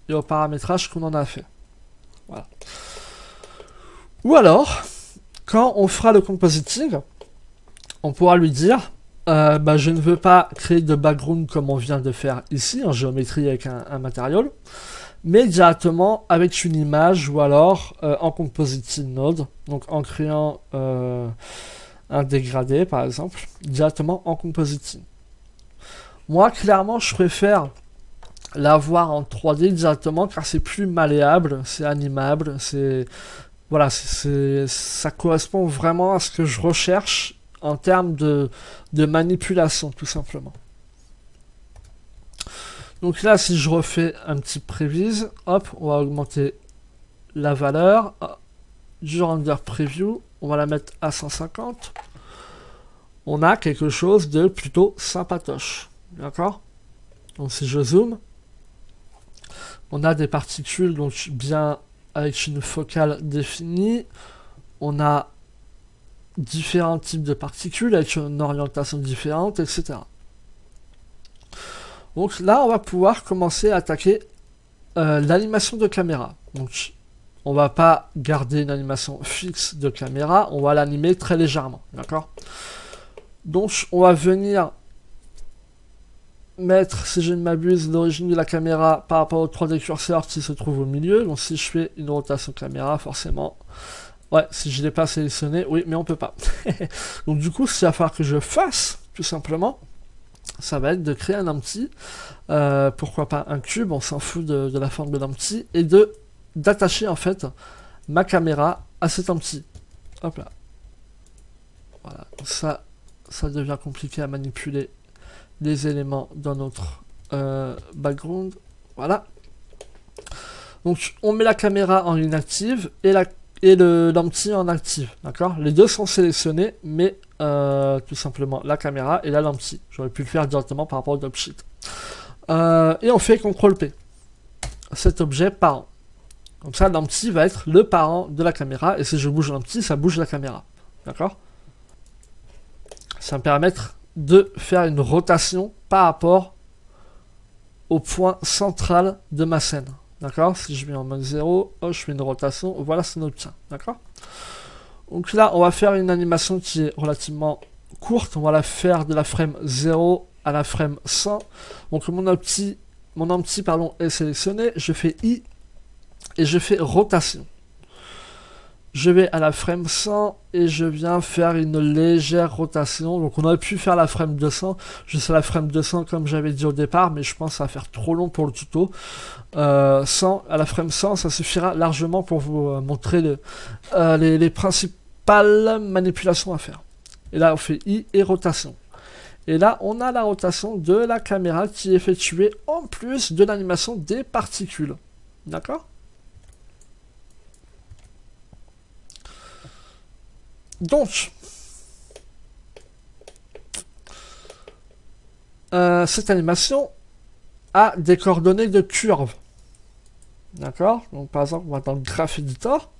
Speaker 1: et au paramétrage qu'on en a fait. Voilà. Ou alors, quand on fera le compositing, on pourra lui dire je ne veux pas créer de background comme on vient de faire ici, en géométrie avec un matériel, mais directement avec une image ou alors en compositing node, donc en créant un dégradé par exemple, directement en compositing. Moi, clairement, je préfère l'avoir en 3D directement car c'est plus malléable, c'est animable, voilà, ça correspond vraiment à ce que je recherche en termes de manipulation, tout simplement. Donc là, si je refais un petit prévise, hop, on va augmenter la valeur du render preview, on va la mettre à 150. On a quelque chose de plutôt sympatoche, d'accord? Donc si je zoome, on a des particules donc bien avec une focale définie, on a différents types de particules avec une orientation différente, etc. Donc là, on va pouvoir commencer à attaquer l'animation de caméra. Donc on va pas garder une animation fixe de caméra, on va l'animer très légèrement, d'accord? Donc on va venir mettre, si je ne m'abuse, l'origine de la caméra par rapport au 3D curseur qui se trouve au milieu. Donc si je fais une rotation caméra, forcément, ouais, si je ne l'ai pas sélectionné, oui, mais on peut pas. Donc du coup, ce qu'il va falloir que je fasse, tout simplement, ça va être de créer un empty, pourquoi pas un cube, on s'en fout de la forme de l'empty, et d'attacher en fait ma caméra à cet empty. Hop là. Voilà, ça devient compliqué à manipuler les éléments dans notre background. Voilà. Donc on met la caméra en inactive et l'empty en active. D'accord? Les deux sont sélectionnés, mais tout simplement la caméra et la l'empty. J'aurais pu le faire directement par rapport au dropsheet. Et on fait CTRL P. Cet objet parent. Comme ça, l'empty va être le parent de la caméra, et si je bouge l'empty, ça bouge la caméra. D'accord? Ça va me permettre de faire une rotation par rapport au point central de ma scène. D'accord? Si je mets en mode 0, je fais une rotation, voilà ce qu'on obtient. D'accord? Donc là, on va faire une animation qui est relativement courte. On va la faire de la frame 0 à la frame 100. Donc mon empty est sélectionné. Je fais I et je fais rotation. Je vais à la frame 100 et je viens faire une légère rotation. Donc on aurait pu faire la frame 200. Je sais la frame 200 comme j'avais dit au départ, mais je pense que ça va faire trop long pour le tuto. 100, à la frame 100, ça suffira largement pour vous montrer les principales manipulations à faire. Et là on fait I et rotation. Et là on a la rotation de la caméra qui est effectuée en plus de l'animation des particules. D'accord ? Donc, cette animation a des coordonnées de curve. D'accord? Donc, par exemple, on va dans le Graph Editor.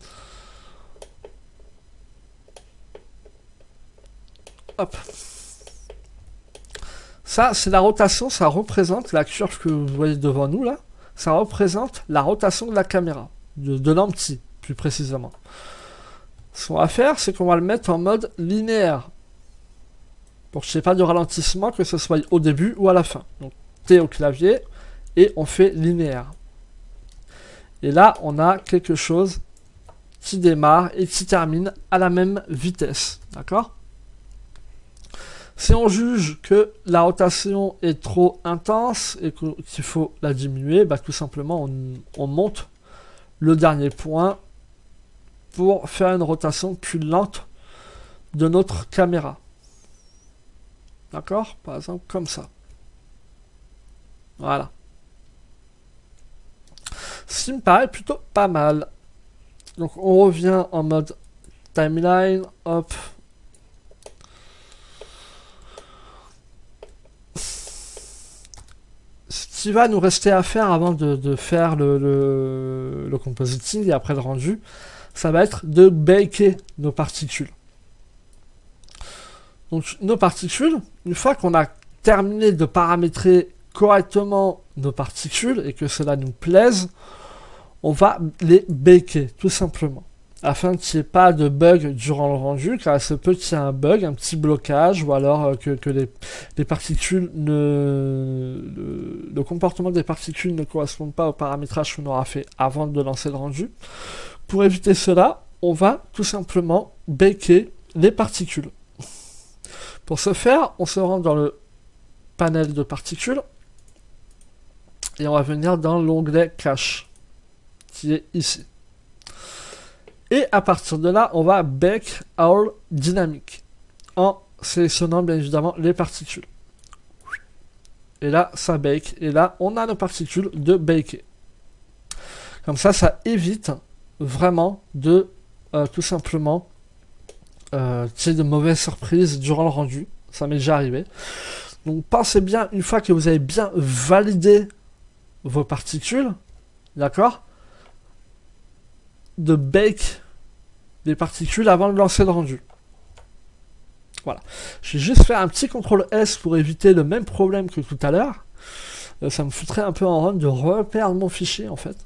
Speaker 1: Hop. Ça, c'est la rotation, ça représente la curve que vous voyez devant nous, là. Ça représente la rotation de la caméra, de l'empty, plus précisément. Ce qu'on va faire, c'est qu'on va le mettre en mode linéaire. Pour que je n'ai pas de ralentissement, que ce soit au début ou à la fin. Donc T au clavier, et on fait linéaire. Et là, on a quelque chose qui démarre et qui termine à la même vitesse. D'accord? Si on juge que la rotation est trop intense et qu'il faut la diminuer, bah, tout simplement, on monte le dernier point pour faire une rotation plus lente de notre caméra. D'accord? Par exemple, comme ça. Voilà. Ce qui me paraît plutôt pas mal. Donc, on revient en mode timeline. Hop. Ce qui va nous rester à faire avant de faire le compositing et après le rendu, ça va être de baker nos particules. Donc nos particules, une fois qu'on a terminé de paramétrer correctement nos particules et que cela nous plaise, on va les baker tout simplement. Afin qu'il n'y ait pas de bug durant le rendu, car il se peut qu'il y ait un bug, un petit blocage, ou alors que les particules le comportement des particules ne correspond pas au paramétrage qu'on aura fait avant de lancer le rendu. Pour éviter cela, on va tout simplement baker les particules. Pour ce faire, on se rend dans le panel de particules et on va venir dans l'onglet Cache, qui est ici. Et à partir de là, on va bake all dynamic en sélectionnant bien évidemment les particules. Et là, ça bake. Et là, on a nos particules de baker. Comme ça, ça évite vraiment de tout simplement qu'il y ait de mauvaises surprises durant le rendu. Ça m'est déjà arrivé. Donc pensez bien, une fois que vous avez bien validé vos particules, d'accord, de bake les particules avant de lancer le rendu. Voilà. Je vais juste faire un petit CTRL S pour éviter le même problème que tout à l'heure. Ça me foutrait un peu en run de reperdre mon fichier en fait.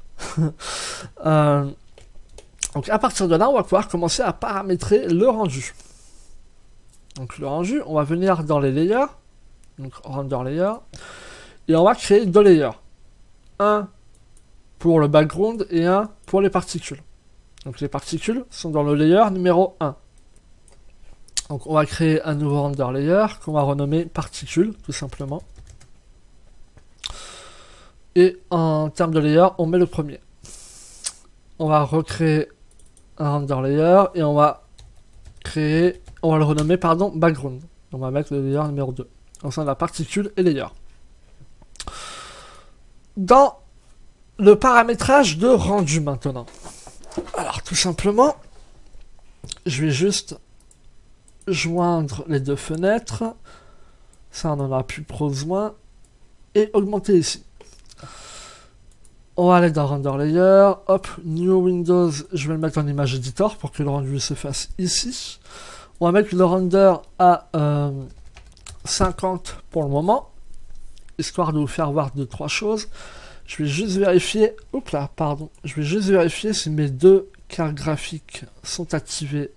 Speaker 1: Donc à partir de là, on va pouvoir commencer à paramétrer le rendu. Donc le rendu, on va venir dans les layers, donc render layer, et on va créer deux layers. Un pour le background et un pour les particules. Donc les particules sont dans le layer numéro 1. Donc on va créer un nouveau render layer qu'on va renommer particules, tout simplement. Et en termes de layer, on met le premier. On va recréer un render layer et on va le renommer background. On va mettre le layer numéro 2. Au sein de la particule et layer. Dans le paramétrage de rendu maintenant. Alors tout simplement, je vais juste joindre les deux fenêtres. Ça on en a plus besoin. Et augmenter ici. On va aller dans Render Layer, hop, New Windows, je vais le mettre en image editor pour que le rendu se fasse ici. On va mettre le render à 50 pour le moment, histoire de vous faire voir 2-3 choses. Je vais juste vérifier, je vais juste vérifier si mes deux cartes graphiques sont activées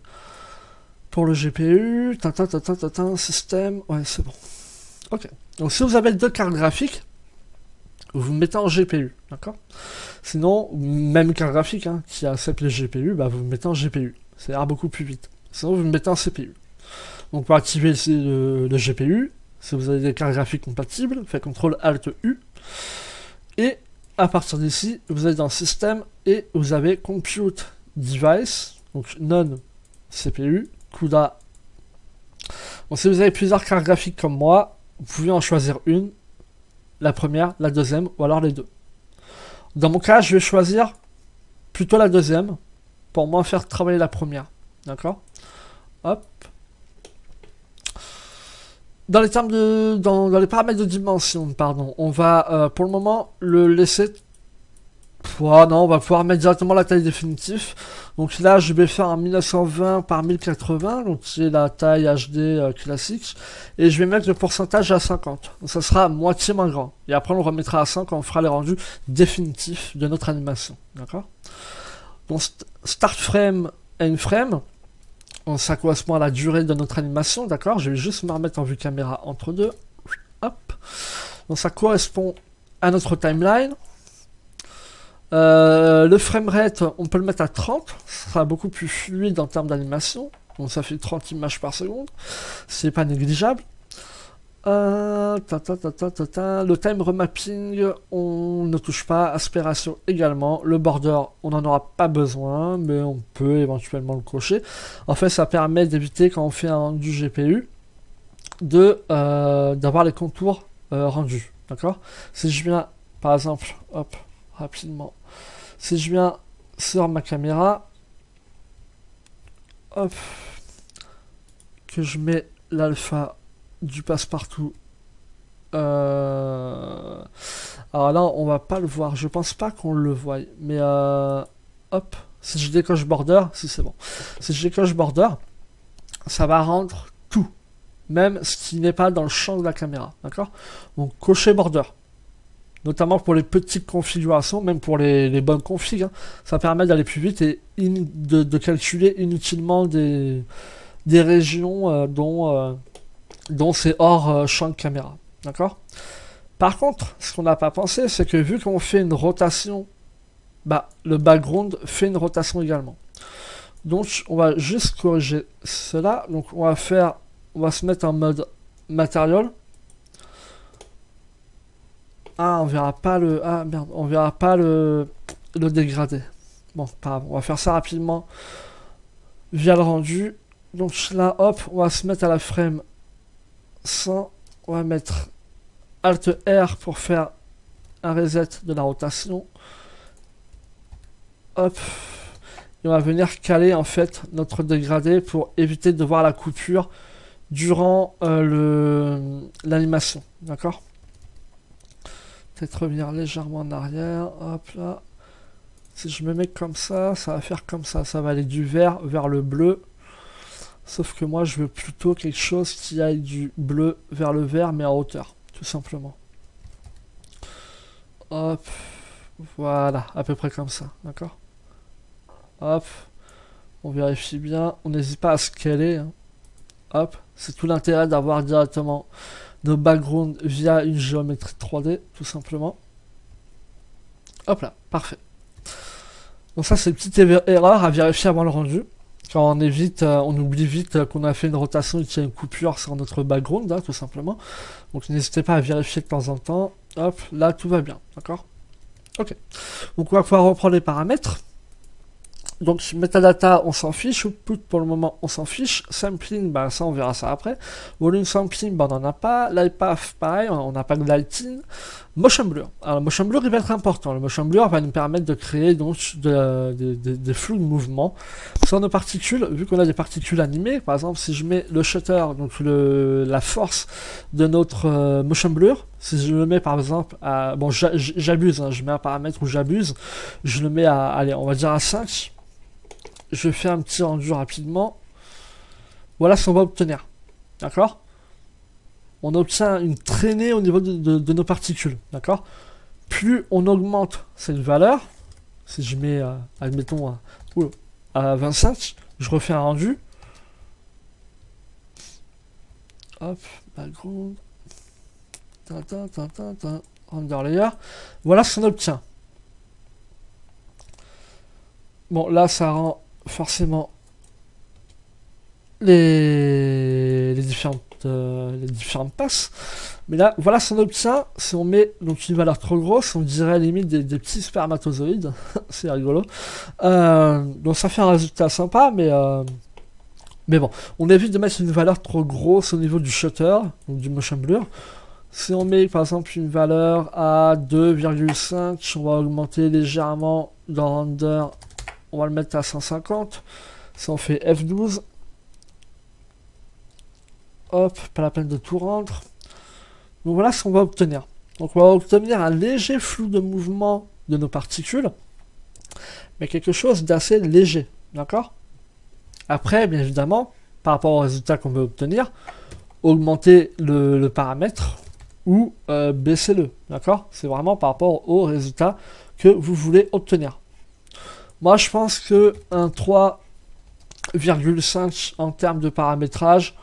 Speaker 1: pour le GPU. Système, ouais c'est bon. Ok, donc si vous avez deux cartes graphiques, vous mettez en GPU, d'accord? Sinon, même carte graphique qui accepte les GPU, bah vous le mettez en GPU. Ça ira beaucoup plus vite. Sinon, vous le mettez en CPU. Donc pour activer ici le GPU, si vous avez des cartes graphiques compatibles, faites CTRL ALT U. Et à partir d'ici, vous allez dans Système et vous avez Compute Device, donc non CPU, CUDA. Bon, si vous avez plusieurs cartes graphiques comme moi, vous pouvez en choisir une. La première, la deuxième, ou alors les deux. Dans mon cas, je vais choisir plutôt la deuxième, pour moins faire travailler la première. D'accord? Hop. Dans les termes dans les paramètres de dimension, pardon, on va pour le moment le laisser. Non, on va pouvoir mettre directement la taille définitive. Donc là, je vais faire un 1920 par 1080, donc c'est la taille HD classique. Et je vais mettre le pourcentage à 50. Donc ça sera moitié moins grand. Et après, on le remettra à 100 quand on fera les rendus définitifs de notre animation. D'accord? Donc start frame, end frame. Donc, ça correspond à la durée de notre animation. D'accord? Je vais juste me remettre en vue caméra entre deux. Hop. Donc ça correspond à notre timeline. Le framerate, on peut le mettre à 30, ça sera beaucoup plus fluide en termes d'animation, donc ça fait 30 images par seconde, c'est pas négligeable. Le time remapping, on ne touche pas, aspiration également, le border, on n'en aura pas besoin, mais on peut éventuellement le cocher. En fait, ça permet d'éviter quand on fait un rendu GPU, d'avoir les contours rendus, d'accord? Si je viens, par exemple, hop, rapidement. Si je viens sur ma caméra, hop, que je mets l'alpha du passe-partout. Alors là, on va pas le voir. Je pense pas qu'on le voie. Mais hop, si je décoche border, si c'est bon. Si je décoche border, ça va rendre tout. Même ce qui n'est pas dans le champ de la caméra. D'accord? Donc, cocher border. Notamment pour les petites configurations, même pour les bonnes configs, ça permet d'aller plus vite et de calculer inutilement des régions dont c'est hors champ de caméra. D'accord? Par contre, ce qu'on n'a pas pensé, c'est que vu qu'on fait une rotation, le background fait une rotation également. Donc, on va juste corriger cela. Donc, on va se mettre en mode matériel. On verra pas on verra pas le dégradé. Bon, pas grave, on va faire ça rapidement via le rendu. Donc là, hop, on va se mettre à la frame 100. On va mettre Alt R pour faire un reset de la rotation. Hop. Et on va venir caler en fait notre dégradé pour éviter de voir la coupure durant l'animation. D'accord? Peut-être revenir légèrement en arrière, hop là. Si je me mets comme ça, ça va faire comme ça. Ça va aller du vert vers le bleu. Sauf que moi, je veux plutôt quelque chose qui aille du bleu vers le vert, mais en hauteur, tout simplement. Hop, voilà, à peu près comme ça, d'accord? Hop, on vérifie bien, on n'hésite pas à scaler, hein. Hop, c'est tout l'intérêt d'avoir directement nos backgrounds via une géométrie 3D, tout simplement. Hop là, parfait. Donc ça, c'est une petite erreur à vérifier avant le rendu. Quand on évite, on oublie vite qu'on a fait une rotation et qu'il y a une coupure sur notre background, hein, tout simplement. Donc n'hésitez pas à vérifier de temps en temps. Hop, là, tout va bien, d'accord? Ok. Donc on va pouvoir reprendre les paramètres. Donc metadata, on s'en fiche. Output, pour le moment, on s'en fiche. Sampling, bah ça, on verra ça après. Volume sampling, bah on n'en a pas. Light path, pareil, on n'a pas de lighting. Motion blur. Alors le motion blur, il va être important. Le motion blur va nous permettre de créer donc des flous de mouvement sur nos particules. Vu qu'on a des particules animées, par exemple, si je mets le shutter, donc la force de notre motion blur, si je le mets par exemple à... Bon, j'abuse, hein, je mets un paramètre où j'abuse. Je le mets à, allez, on va dire à 5. Je fais un petit rendu rapidement. Voilà ce qu'on va obtenir. D'accord? On obtient une traînée au niveau de nos particules. D'accord? Plus on augmente cette valeur, si je mets, admettons, à 25, je refais un rendu. Hop, background. Render layer. Voilà ce qu'on obtient. Bon, là, ça rend forcément les différentes passes. Mais là, voilà ce qu'on obtient. Si on met donc une valeur trop grosse, on dirait à la limite des petits spermatozoïdes. C'est rigolo. Donc ça fait un résultat sympa, mais bon, on évite de mettre une valeur trop grosse au niveau du shutter, donc du motion blur. Si on met par exemple une valeur à 2,5, on va augmenter légèrement dans render. On va le mettre à 150. Si on fait F12, hop, pas la peine de tout rendre. Donc voilà ce qu'on va obtenir. Donc on va obtenir un léger flou de mouvement de nos particules, mais quelque chose d'assez léger, d'accord? Après, bien évidemment, par rapport au résultat qu'on veut obtenir, augmenter le paramètre ou baisser-le, d'accord? C'est vraiment par rapport au résultat que vous voulez obtenir. Moi, je pense que un 3,5 en termes de paramétrage,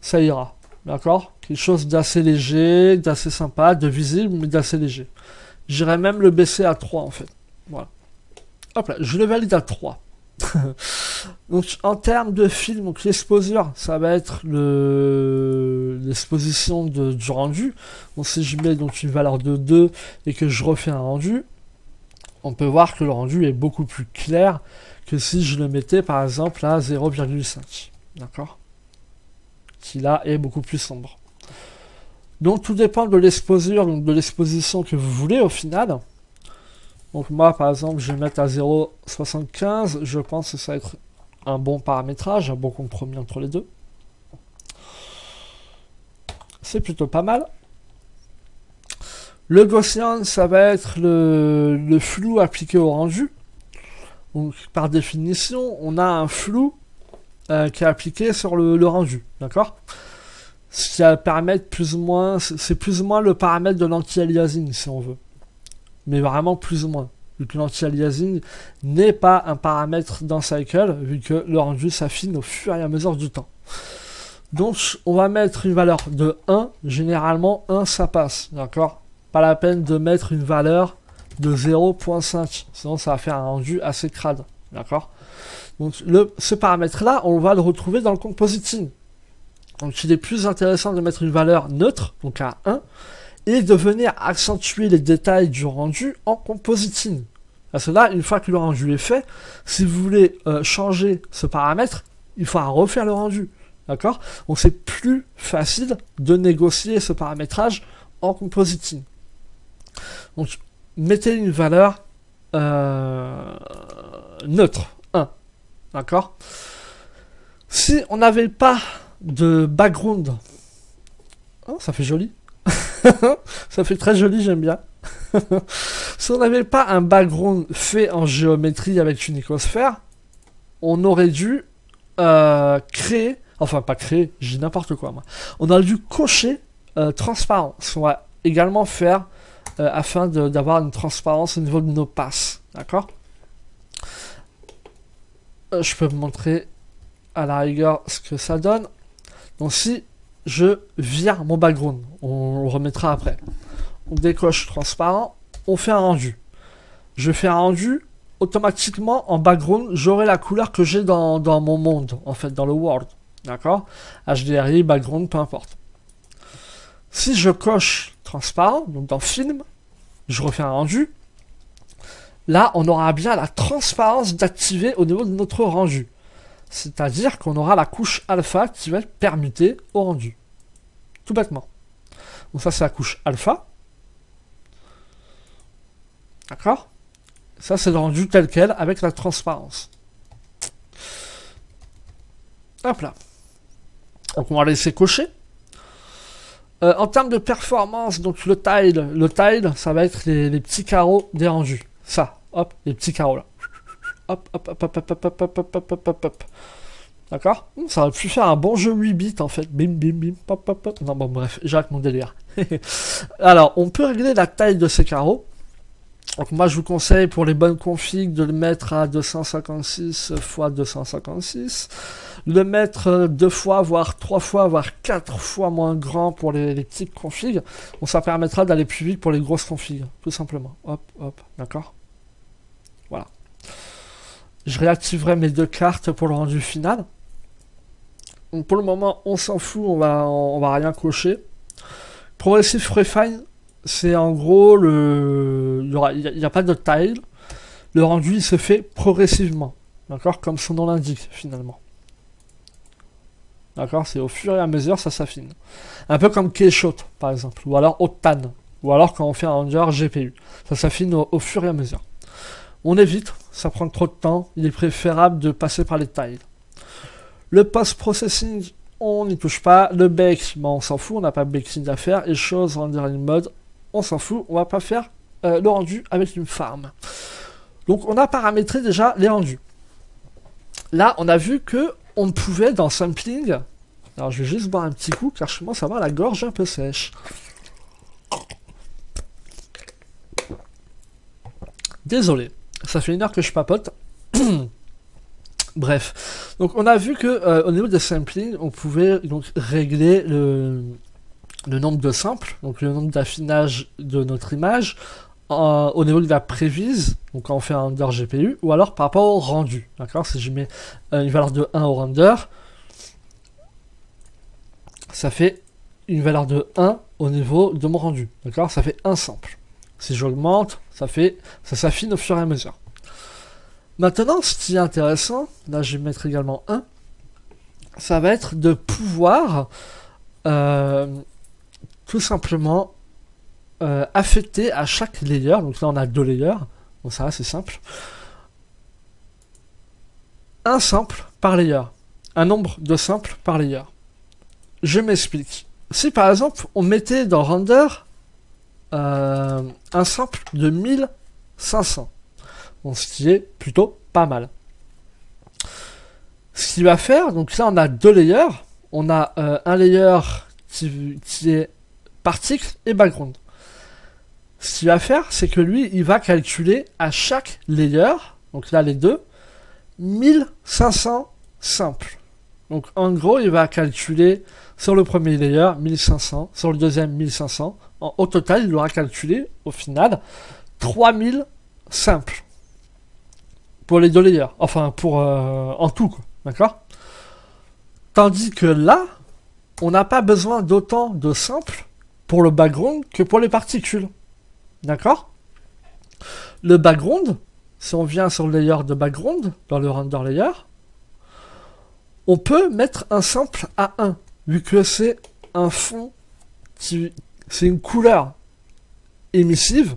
Speaker 1: ça ira. D'accord? Quelque chose d'assez léger, d'assez sympa, de visible, mais d'assez léger. J'irais même le baisser à 3, en fait. Voilà. Hop là, je le valide à 3. Donc, en termes de film, donc l'exposure, ça va être l'exposition du rendu. Donc, si je mets donc une valeur de 2 et que je refais un rendu, on peut voir que le rendu est beaucoup plus clair que si je le mettais par exemple à 0,5. D'accord? Qui là est beaucoup plus sombre. Donc tout dépend de l'exposure, donc de l'exposition que vous voulez au final. Donc moi par exemple je vais mettre à 0,75. Je pense que ça va être un bon paramétrage, un bon compromis entre les deux. C'est plutôt pas mal. Le Gaussian, ça va être le flou appliqué au rendu. Donc, par définition, on a un flou qui est appliqué sur le rendu, d'accord? Ce qui va permettre plus ou moins, c'est plus ou moins le paramètre de l'anti-aliasing, si on veut. Mais vraiment plus ou moins. Vu que l'anti-aliasing n'est pas un paramètre dans Cycle, vu que le rendu s'affine au fur et à mesure du temps. Donc, on va mettre une valeur de 1. Généralement, 1, ça passe, d'accord? Pas la peine de mettre une valeur de 0,5, sinon ça va faire un rendu assez crade, d'accord? Donc ce paramètre-là, on va le retrouver dans le compositing. Donc il est plus intéressant de mettre une valeur neutre, donc à 1, et de venir accentuer les détails du rendu en compositing. Parce que là, une fois que le rendu est fait, si vous voulez changer ce paramètre, il faudra refaire le rendu, d'accord? Donc c'est plus facile de négocier ce paramétrage en compositing. Donc, mettez une valeur neutre, 1. D'accord? Si on n'avait pas de background... Oh, ça fait joli. Ça fait très joli, j'aime bien. Si on n'avait pas un background fait en géométrie avec une icosphère, on aurait dû créer... Enfin, pas créer, j'ai n'importe quoi, moi. On aurait dû cocher transparent. On va également faire... afin d'avoir une transparence au niveau de nos passes. D'accord? Je peux vous montrer à la rigueur ce que ça donne. Donc si je vire mon background, on le remettra après. On décoche transparent, on fait un rendu. Je fais un rendu, automatiquement en background, j'aurai la couleur que j'ai dans mon monde, en fait, dans le world. D'accord? HDRI, background, peu importe. Si je coche transparent, donc dans film, je refais un rendu. Là, on aura bien la transparence d'activer au niveau de notre rendu. C'est-à-dire qu'on aura la couche alpha qui va être permutée au rendu. Tout bêtement. Donc ça, c'est la couche alpha. D'accord? Ça, c'est le rendu tel quel avec la transparence. Hop là. Donc on va laisser cocher. En termes de performance, donc le tile, ça va être les petits carreaux des rendus. Ça, hop, les petits carreaux là. Hop, hop, hop, hop, hop, hop, hop, hop, hop, hop, hop, hop. D'accord? Ça aurait pu faire un bon jeu 8 bits en fait. Bim, bim, bim, pop, pop, pop. Non, bon, bref, j'arrête mon délire. Alors, on peut régler la taille de ces carreaux. Donc, moi, je vous conseille pour les bonnes configs de le mettre à 256 x 256. Le mettre 2 fois, voire 3 fois, voire 4 fois moins grand pour les petites configs. Bon, ça permettra d'aller plus vite pour les grosses configs, tout simplement. Hop, hop, d'accord? Voilà. Je réactiverai mes 2 cartes pour le rendu final. Donc pour le moment, on s'en fout, on va rien cocher. Progressive Refine, c'est en gros il n'y a pas de tile. Le rendu il se fait progressivement. D'accord? Comme son nom l'indique finalement. D'accord? C'est au fur et à mesure, ça s'affine. Un peu comme Keyshot, par exemple. Ou alors Octane. Ou alors quand on fait un render GPU. Ça s'affine au fur et à mesure. On évite, ça prend trop de temps. Il est préférable de passer par les tiles. Le post-processing, on n'y touche pas. Le bake, on s'en fout, on n'a pas de baking à faire. Et chose rendering mode, on s'en fout, on va pas faire le rendu avec une farm. Donc on a paramétré déjà les rendus. Là, on a vu que on pouvait dans sampling. Alors je vais juste boire un petit coup car je commence à avoir la gorge un peu sèche. Désolé, ça fait 1 heure que je papote. Bref, donc on a vu que au niveau des sampling, on pouvait donc régler le nombre de samples, donc le nombre d'affinage de notre image au niveau de la prévise, donc quand on fait un render GPU, ou alors par rapport au rendu. D'accord? Si je mets une valeur de 1 au render, ça fait une valeur de 1 au niveau de mon rendu. D'accord? Ça fait un sample. Si j'augmente, ça s'affine au fur et à mesure. Maintenant, ce qui est intéressant, là je vais mettre également 1, ça va être de pouvoir tout simplement affecter à chaque layer, donc là on a 2 layers, donc ça c'est simple, un sample par layer, un nombre de samples par layer. Je m'explique. Si par exemple on mettait dans render un sample de 1500, donc ce qui est plutôt pas mal. Ce qu'il va faire, donc là on a 2 layers, on a un layer qui est particle et background. Ce qu'il va faire, c'est que lui, il va calculer à chaque layer, donc là les deux, 1500 samples. Donc en gros, il va calculer sur le premier layer 1500, sur le deuxième 1500. Au total, il aura calculé au final 3000 samples pour les 2 layers. Enfin, pour en tout, quoi. D'accord? Tandis que là, on n'a pas besoin d'autant de samples pour le background que pour les particules. D'accord? Le background, si on vient sur le layer de background, dans le render layer, on peut mettre un sample à 1, vu que c'est un fond, c'est une couleur émissive,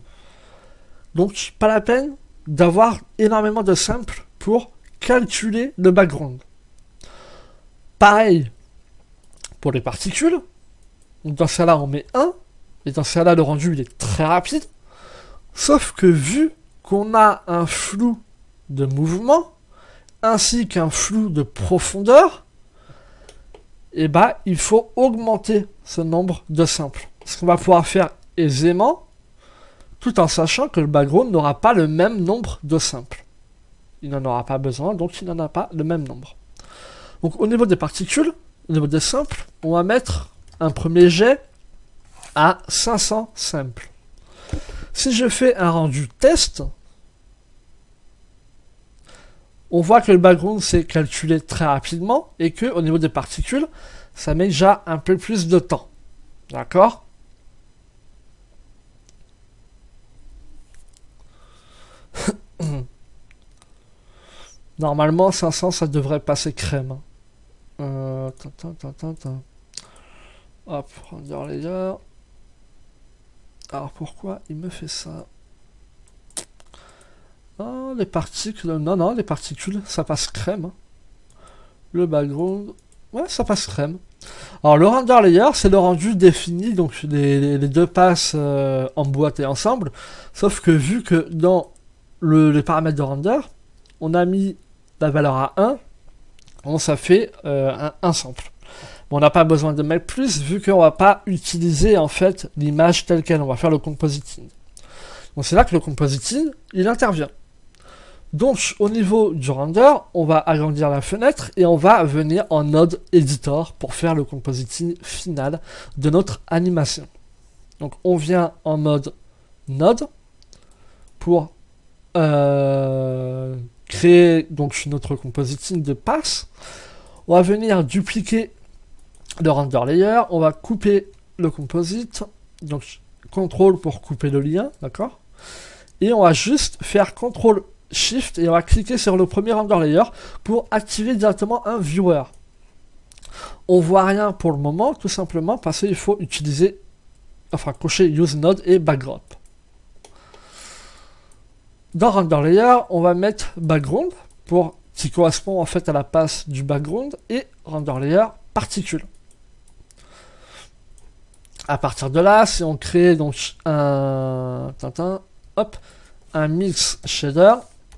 Speaker 1: donc pas la peine d'avoir énormément de samples pour calculer le background. Pareil pour les particules, donc dans ce cas-là on met 1, et dans ce cas-là le rendu il est très rapide, sauf que vu qu'on a un flou de mouvement, ainsi qu'un flou de profondeur, et bah il faut augmenter ce nombre de samples. Ce qu'on va pouvoir faire aisément, tout en sachant que le background n'aura pas le même nombre de simples. Il n'en aura pas besoin, donc il n'en a pas le même nombre. Donc au niveau des particules, au niveau des simples, on va mettre un premier jet à 500 simples. Si je fais un rendu test, on voit que le background s'est calculé très rapidement et que au niveau des particules, ça met déjà un peu plus de temps. D'accord ? Normalement, 500, ça devrait passer crème. Hop, render layer. Alors pourquoi il me fait ça? Oh, les particules. Non, les particules, ça passe crème. Le background. Ouais, ça passe crème. Alors le render layer, c'est le rendu défini, donc les deux passes emboîtées ensemble. Sauf que vu que dans les paramètres de render, on a mis la valeur à 1, donc ça fait un sample. Bon, on n'a pas besoin de mettre plus, vu qu'on va pas utiliser en fait l'image telle qu'elle, on va faire le compositing. Donc c'est là que le compositing, il intervient. Donc au niveau du render, on va agrandir la fenêtre et on va venir en node editor pour faire le compositing final de notre animation. Donc on vient en mode node pour créer donc notre compositing de pass. On va venir dupliquer le render layer, on va couper le composite, donc CTRL pour couper le lien, d'accord? Et on va juste faire CTRL Shift et on va cliquer sur le premier render layer pour activer directement un viewer. On voit rien pour le moment, tout simplement parce qu'il faut utiliser, enfin cocher use node et backdrop. Dans render layer, on va mettre background pour qui correspond en fait à la passe du background et render layer particule. À partir de là, si on crée donc un mix shader,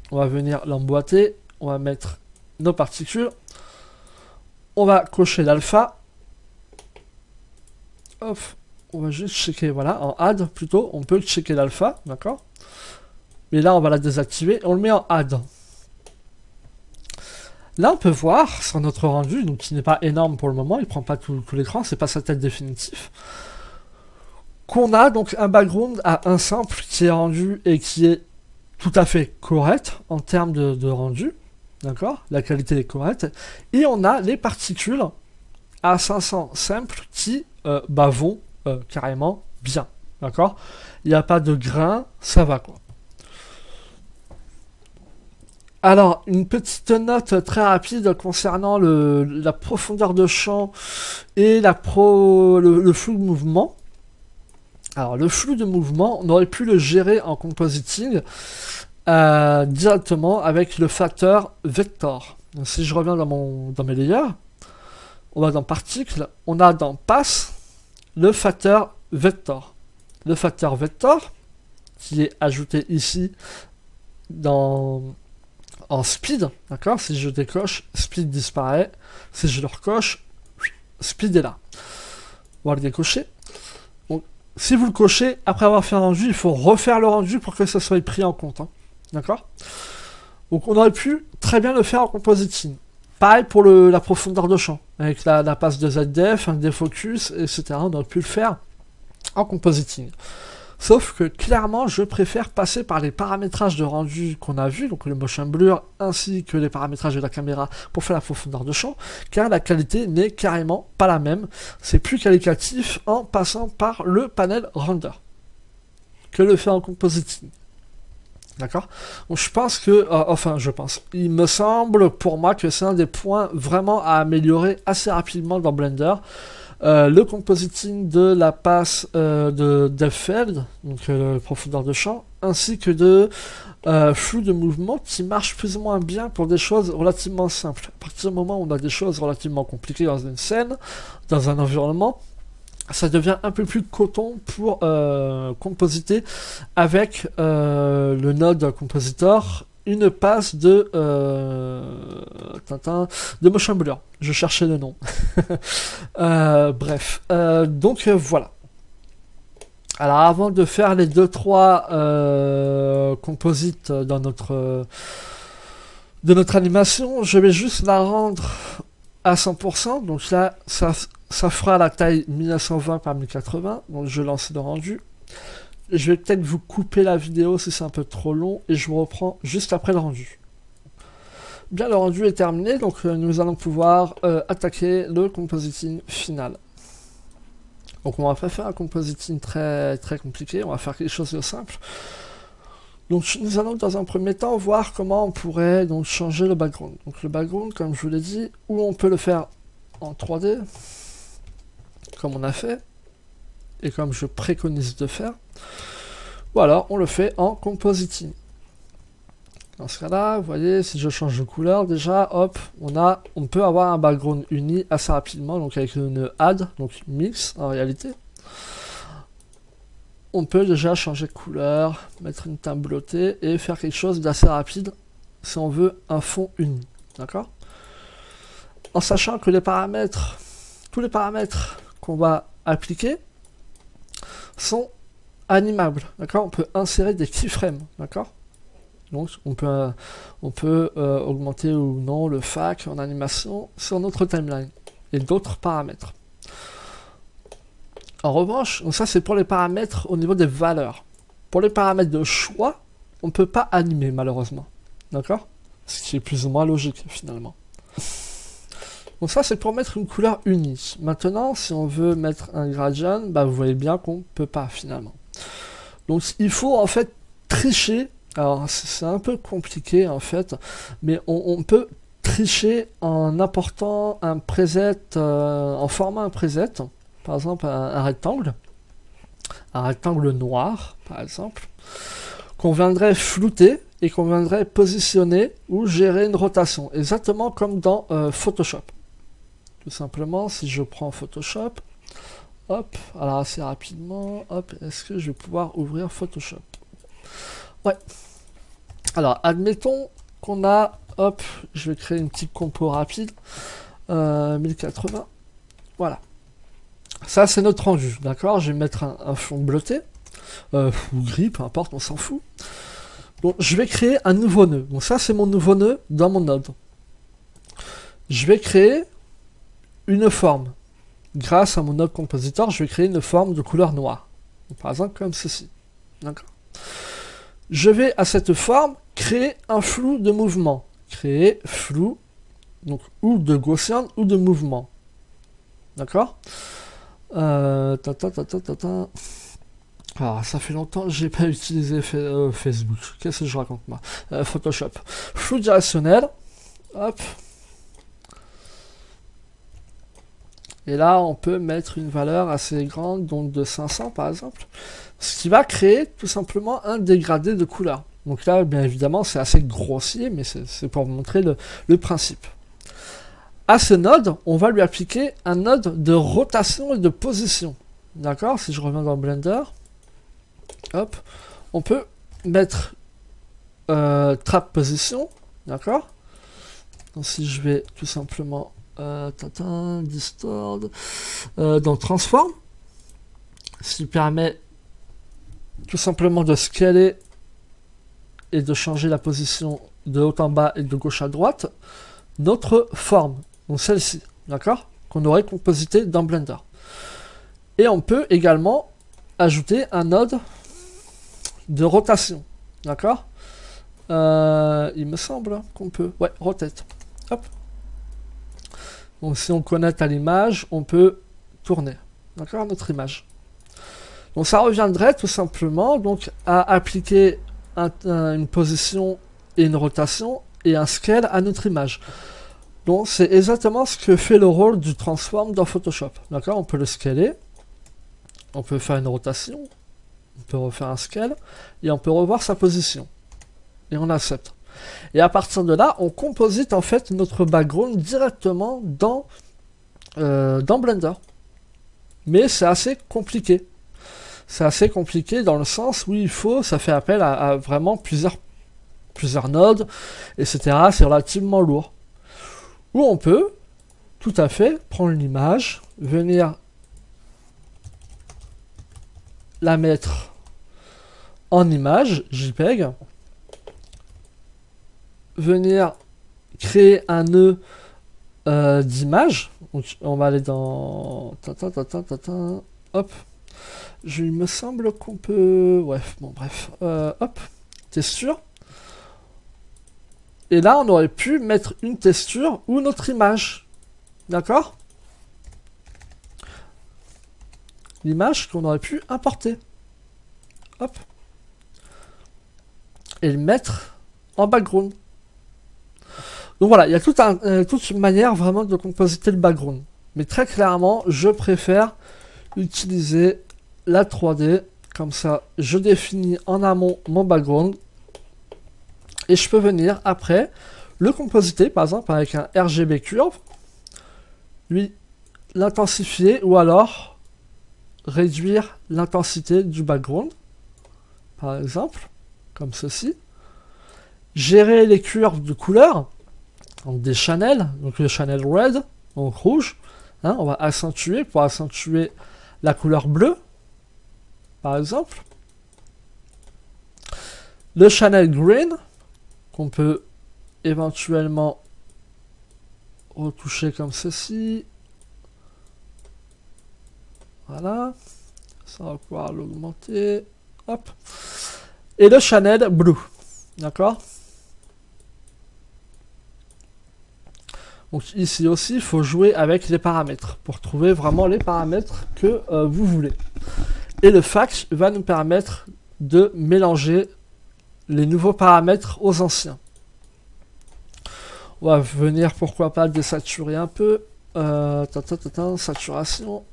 Speaker 1: on va venir l'emboîter, on va mettre nos particules, on va cocher l'alpha, hop, on va juste checker, voilà, en add plutôt, on peut checker l'alpha, d'accord? Mais là on va la désactiver, on le met en add. Là on peut voir sur notre rendu, donc qui n'est pas énorme pour le moment, il prend pas tout l'écran, c'est pas sa tête définitive, qu'on a donc un background à un sample qui est rendu et qui est tout à fait correct en termes de rendu, d'accord? La qualité est correcte, et on a les particules à 500 samples qui vont carrément bien, d'accord? Il n'y a pas de grain, ça va quoi. Alors, une petite note très rapide concernant la profondeur de champ et le flou de mouvement. Alors, le flou de mouvement, on aurait pu le gérer en compositing directement avec le facteur vector. Donc, si je reviens dans mes layers, on va dans Particle, on a dans Pass le facteur vector. Le facteur vector, qui est ajouté ici en speed, d'accord? Si je décoche, speed disparaît. Si je le recoche, speed est là. On va le décocher. Donc, si vous le cochez, après avoir fait un rendu, il faut refaire le rendu pour que ça soit pris en compte. Hein. D'accord? Donc on aurait pu très bien le faire en compositing. Pareil pour la profondeur de champ, avec la passe de ZDF, un défocus, etc. On aurait pu le faire en compositing. Sauf que clairement, je préfère passer par les paramétrages de rendu qu'on a vu, donc le motion blur, ainsi que les paramétrages de la caméra pour faire la profondeur de champ, car la qualité n'est carrément pas la même. C'est plus qualitatif en passant par le panel render que le faire en compositing. D'accord? Donc je pense que, il me semble pour moi que c'est un des points vraiment à améliorer assez rapidement dans Blender. Le compositing de la passe de depth-field, donc profondeur de champ, ainsi que de flou de mouvement qui marche plus ou moins bien pour des choses relativement simples. À partir du moment où on a des choses relativement compliquées dans une scène, dans un environnement, ça devient un peu plus coton pour compositer avec le node compositor une passe de motion blur. Je cherchais le nom. Bref, donc voilà. Alors avant de faire les 2-3 composites de notre animation, je vais juste la rendre à 100%. Donc là, ça fera la taille 1920 par 1080. Donc je lance le rendu. Je vais peut-être vous couper la vidéo si c'est un peu trop long et je vous reprends juste après le rendu. Bien, le rendu est terminé, donc nous allons pouvoir attaquer le compositing final. Donc on va pas faire un compositing très compliqué, on va faire quelque chose de simple. Donc nous allons dans un premier temps voir comment on pourrait donc changer le background. Donc le background, comme je vous l'ai dit, ou on peut le faire en 3D, comme on a fait, et comme je préconise de faire, ou alors on le fait en compositing. Dans ce cas-là, vous voyez, si je change de couleur, déjà, hop, on peut avoir un background uni assez rapidement, donc avec une add, donc mix en réalité. On peut déjà changer de couleur, mettre une teinte bleutée et faire quelque chose d'assez rapide si on veut un fond uni, d'accord? En sachant que tous les paramètres qu'on va appliquer sont animables, d'accord? On peut insérer des keyframes, d'accord? Donc on peut augmenter ou non le FAC en animation sur notre timeline et d'autres paramètres. En revanche, donc ça c'est pour les paramètres au niveau des valeurs. Pour les paramètres de choix, on ne peut pas animer malheureusement. D'accord? Ce qui est plus ou moins logique finalement. Donc ça c'est pour mettre une couleur unie. Maintenant, si on veut mettre un gradient, bah, vous voyez bien qu'on ne peut pas finalement. Donc il faut en fait tricher. Alors c'est un peu compliqué en fait, mais on peut tricher en apportant un preset, en formant un preset, par exemple un rectangle noir par exemple, qu'on viendrait flouter et qu'on viendrait positionner ou gérer une rotation, exactement comme dans Photoshop. Tout simplement, si je prends Photoshop, hop, alors assez rapidement, hop, est-ce que je vais pouvoir ouvrir Photoshop? Ouais. Alors, admettons qu'on a, hop, je vais créer une petite compo rapide, 1080, voilà. Ça, c'est notre rendu, d'accord? Je vais mettre un fond bleuté, ou gris, peu importe, on s'en fout. Donc, je vais créer un nouveau nœud. Donc, ça, c'est mon nouveau nœud dans mon node. Je vais créer une forme. Grâce à mon node compositor, je vais créer une forme de couleur noire. Donc, par exemple, comme ceci, d'accord? Je vais à cette forme créer un flou de mouvement. Créer flou, donc ou de Gaussian ou de mouvement. D'accord? Alors, ça fait longtemps que j'ai pas utilisé Facebook. Qu'est-ce que je raconte moi? Photoshop. Flou directionnel. Hop. Et là, on peut mettre une valeur assez grande, donc de 500 par exemple. Ce qui va créer tout simplement un dégradé de couleur. Donc là, bien évidemment, c'est assez grossier, mais c'est pour vous montrer le principe. À ce node, on va lui appliquer un node de rotation et de position. D'accord? Si je reviens dans Blender, hop, on peut mettre trap position. D'accord? Donc si je vais tout simplement distort dans transform, ce qui permet tout simplement de scaler et de changer la position de haut en bas et de gauche à droite notre forme, donc celle-ci, d'accord, qu'on aurait composité dans Blender. Et on peut également ajouter un node de rotation, d'accord. Il me semble qu'on peut, ouais, rotate, hop. Donc si on connecte à l'image, on peut tourner, d'accord, notre image. Donc ça reviendrait tout simplement donc à appliquer une position et une rotation et un scale à notre image. Donc c'est exactement ce que fait le rôle du transform dans Photoshop. D'accord, on peut le scaler, on peut faire une rotation, on peut refaire un scale et on peut revoir sa position. Et on accepte. Et à partir de là, on composite en fait notre background directement dans Blender. Mais c'est assez compliqué. C'est assez compliqué dans le sens où ça fait appel à vraiment plusieurs nodes, etc. C'est relativement lourd. Ou on peut tout à fait prendre l'image, venir la mettre en image, JPEG, venir créer un nœud d'image. Donc on va aller dans hop. Il me semble qu'on peut, ouais, bon bref, hop, texture. Et là on aurait pu mettre une texture ou notre image, d'accord? L'image qu'on aurait pu importer, hop, et le mettre en background. Donc voilà, il y a toute une manière vraiment de compositer le background. Mais très clairement, je préfère utiliser la 3D. Comme ça, je définis en amont mon background. Et je peux venir après le compositer, par exemple avec un RGB curve. Lui, l'intensifier ou alors réduire l'intensité du background. Par exemple, comme ceci. Gérer les curves de couleur. Donc des channels, donc le channel red, donc rouge, hein, on va accentuer pour accentuer la couleur bleue, par exemple. Le channel green, qu'on peut éventuellement retoucher comme ceci. Voilà, ça va pouvoir l'augmenter, hop. Et le channel blue, d'accord? Donc ici aussi, il faut jouer avec les paramètres pour trouver vraiment les paramètres que vous voulez. Et le fact va nous permettre de mélanger les nouveaux paramètres aux anciens. On va venir, pourquoi pas, désaturer un peu. Saturation.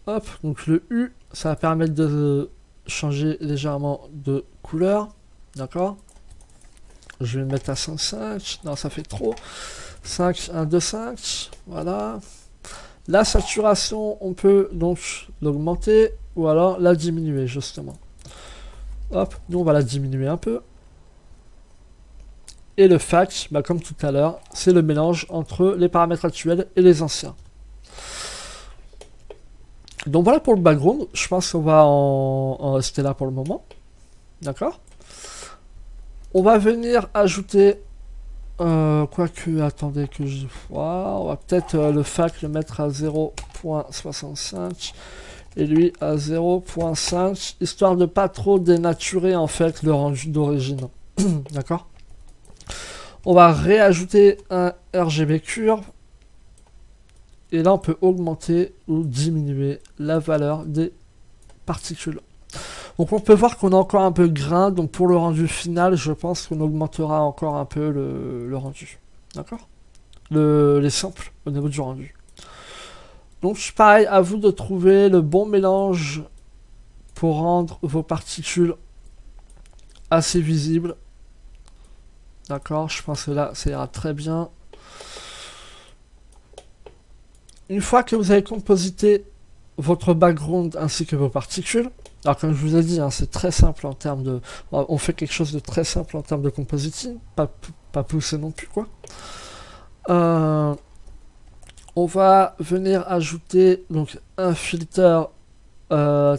Speaker 1: Hop, donc le U, ça va permettre de changer légèrement de couleur. D'accord ? Je vais le mettre à 105. Non, ça fait trop. 5, 1, 2, 5. Voilà. La saturation, on peut donc l'augmenter ou alors la diminuer, justement. Hop, nous on va la diminuer un peu. Et le fact, bah, comme tout à l'heure, c'est le mélange entre les paramètres actuels et les anciens. Donc voilà pour le background. Je pense qu'on va en rester là pour le moment. D'accord ? On va venir ajouter, quoique, attendez que je vois, on va peut-être le fact le mettre à 0.65 et lui à 0.5, histoire de pas trop dénaturer en fait le rendu d'origine. D'accord ? On va réajouter un RGB curve, et là on peut augmenter ou diminuer la valeur des particules. Donc on peut voir qu'on a encore un peu de grain, donc pour le rendu final, je pense qu'on augmentera encore un peu le rendu. D'accord ? Les samples au niveau du rendu. Donc pareil, à vous de trouver le bon mélange pour rendre vos particules assez visibles. D'accord ? Je pense que là, ça ira très bien. Une fois que vous avez composité votre background ainsi que vos particules, alors comme je vous ai dit, hein, c'est très simple en termes de... On fait quelque chose de très simple en termes de compositing, pas poussé non plus, quoi. On va venir ajouter donc un filtre. Voilà,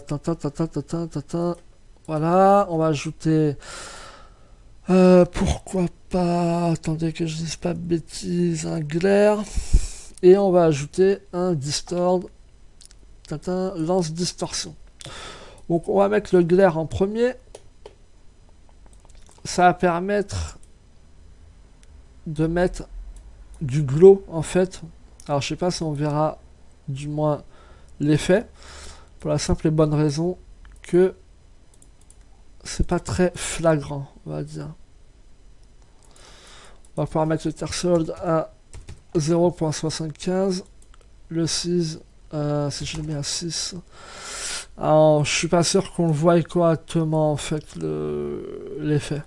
Speaker 1: on va ajouter... pourquoi pas... Attendez que je dise pas de bêtises, un glare. Et on va ajouter un distort. Lance distorsion. Donc on va mettre le glare en premier. Ça va permettre de mettre du glow en fait. Alors je sais pas si on verra du moins l'effet. Pour la simple et bonne raison que c'est pas très flagrant, on va dire. On va pouvoir mettre le threshold à 0.75. Le 6, si je le mets à 6. Alors, je suis pas sûr qu'on le voit correctement en fait l'effet.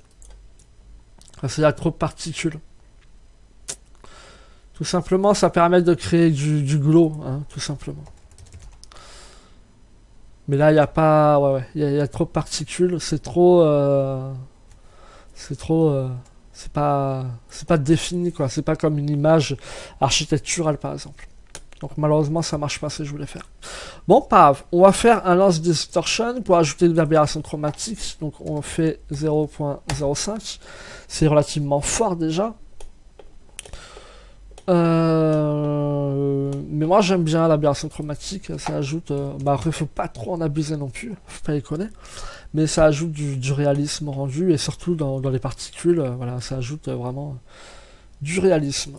Speaker 1: Parce qu'il y a trop de particules. Tout simplement, ça permet de créer du glow, hein, tout simplement. Mais là, il n'y a pas... Ouais, il y a trop de particules. C'est trop... c'est pas défini, quoi. C'est pas comme une image architecturale, par exemple. Donc malheureusement ça marche pas ce que je voulais faire. Bon, pas grave. On va faire un lance distortion pour ajouter de l'aberration chromatique. Donc on fait 0.05. C'est relativement fort déjà. Mais moi j'aime bien l'aberration chromatique. Ça ajoute... bah après faut pas trop en abuser non plus. Faut pas déconner. Mais ça ajoute du réalisme rendu. Et surtout dans les particules. Voilà, ça ajoute vraiment du réalisme.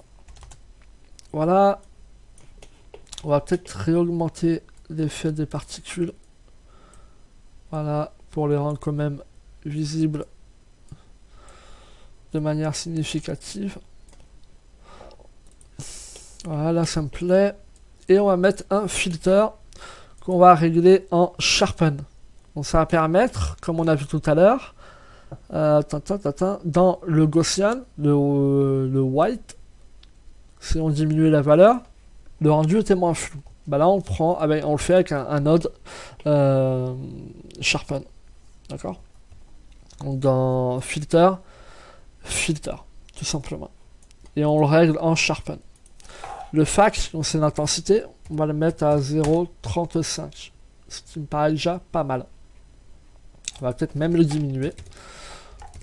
Speaker 1: Voilà. On va peut-être réaugmenter l'effet des particules. Voilà, pour les rendre quand même visibles de manière significative. Voilà, là ça me plaît. Et on va mettre un filter qu'on va régler en sharpen. Donc ça va permettre, comme on a vu tout à l'heure, dans le Gaussian, le white, si on diminue la valeur, le rendu était moins flou. Bah là on prend, on le fait avec un node sharpen. D'accord? Donc dans filter, tout simplement. Et on le règle en sharpen. Le fact, donc c'est l'intensité, on va le mettre à 0.35. Ce qui me paraît déjà pas mal. On va peut-être même le diminuer.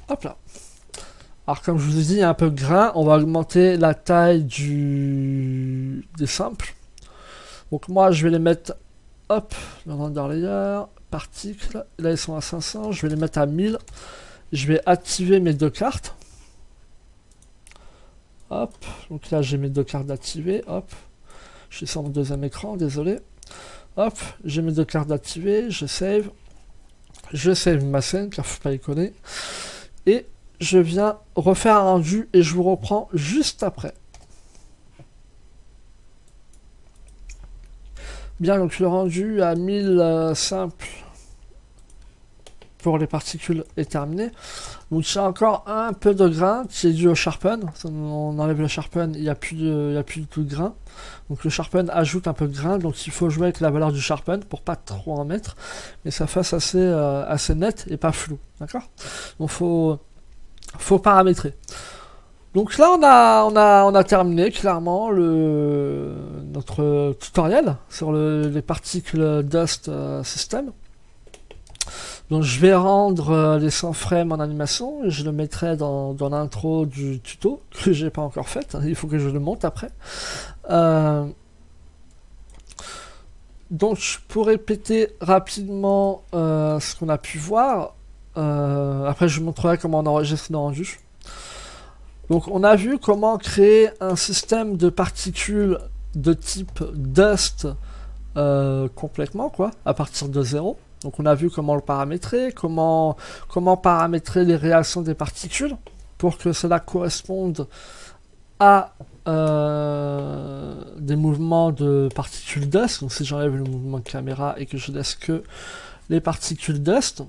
Speaker 1: Hop là. Alors comme je vous ai dit, il y a un peu de grain, on va augmenter la taille des samples. Donc moi je vais les mettre, hop, dans render layer, particle, là ils sont à 500, je vais les mettre à 1000. Je vais activer mes deux cartes. Hop, donc là j'ai mes deux cartes activées, hop. Je suis sur mon deuxième écran, désolé. Hop, j'ai mes deux cartes activées, je save. Je save ma scène, car faut pas déconner. Et je viens refaire un rendu et je vous reprends juste après. Bien, donc le rendu à 1000 simples pour les particules est terminé. Donc j'ai encore un peu de grain qui est dû au sharpen. On enlève le sharpen, il n'y a plus du tout de grain. Donc le sharpen ajoute un peu de grain, donc il faut jouer avec la valeur du sharpen pour pas trop en mettre, mais ça fasse assez net et pas flou. D'accord? Donc faut paramétrer. Donc là on a terminé clairement notre tutoriel sur les particules dust system. Donc je vais rendre les 100 frames en animation et je le mettrai dans l'intro du tuto que j'ai pas encore fait. Il faut que je le monte après. Donc pour répéter rapidement ce qu'on a pu voir, après je vous montrerai comment on enregistre le rendu. Donc on a vu comment créer un système de particules de type dust complètement, quoi, à partir de 0. Donc on a vu comment le paramétrer, comment paramétrer les réactions des particules pour que cela corresponde à des mouvements de particules dust. Donc si j'enlève le mouvement de caméra et que je laisse que les particules dust.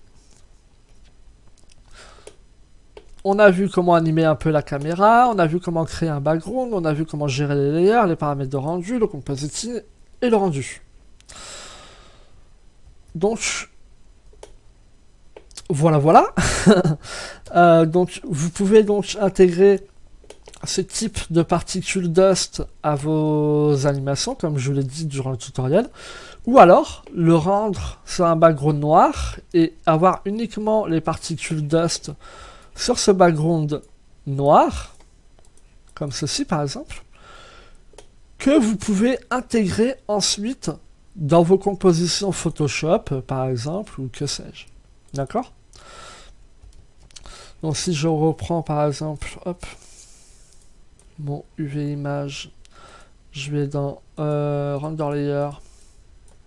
Speaker 1: On a vu comment animer un peu la caméra, on a vu comment créer un background, on a vu comment gérer les layers, les paramètres de rendu, le compositing et le rendu. Donc, voilà. Donc, vous pouvez donc intégrer ce type de particules dust à vos animations, comme je vous l'ai dit durant le tutoriel, ou alors le rendre sur un background noir et avoir uniquement les particules dust sur ce background noir, comme ceci par exemple, que vous pouvez intégrer ensuite dans vos compositions Photoshop, par exemple, ou que sais-je. D'accord? Donc si je reprends par exemple, hop, mon UV image, je vais dans Render Layer,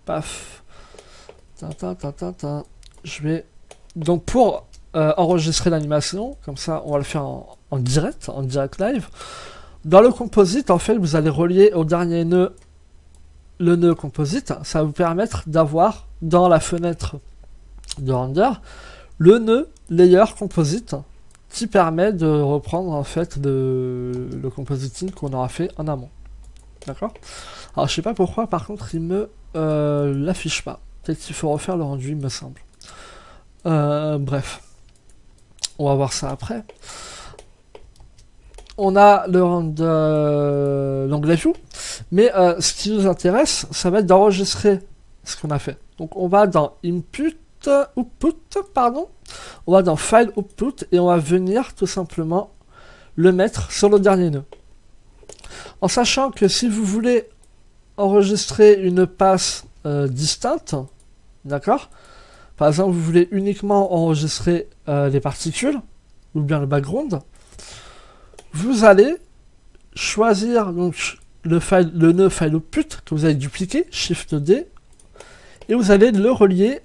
Speaker 1: paf, je vais, donc pour enregistrer l'animation, comme ça on va le faire en direct live. Dans le composite, en fait, vous allez relier au dernier nœud le nœud composite. Ça va vous permettre d'avoir dans la fenêtre de render le nœud layer composite qui permet de reprendre en fait le compositing qu'on aura fait en amont. D'accord? Alors je sais pas pourquoi, par contre il me l'affiche pas. Peut-être qu'il faut refaire le rendu, il me semble. Bref. On va voir ça après. On a l'onglet View. Mais ce qui nous intéresse, ça va être d'enregistrer ce qu'on a fait. Donc on va dans Output, pardon. On va dans File Output et on va venir tout simplement le mettre sur le dernier nœud. En sachant que si vous voulez enregistrer une passe distincte, d'accord? Par exemple, vous voulez uniquement enregistrer les particules, ou bien le background, vous allez choisir donc le nœud File Output que vous allez dupliquer, Shift D, et vous allez le relier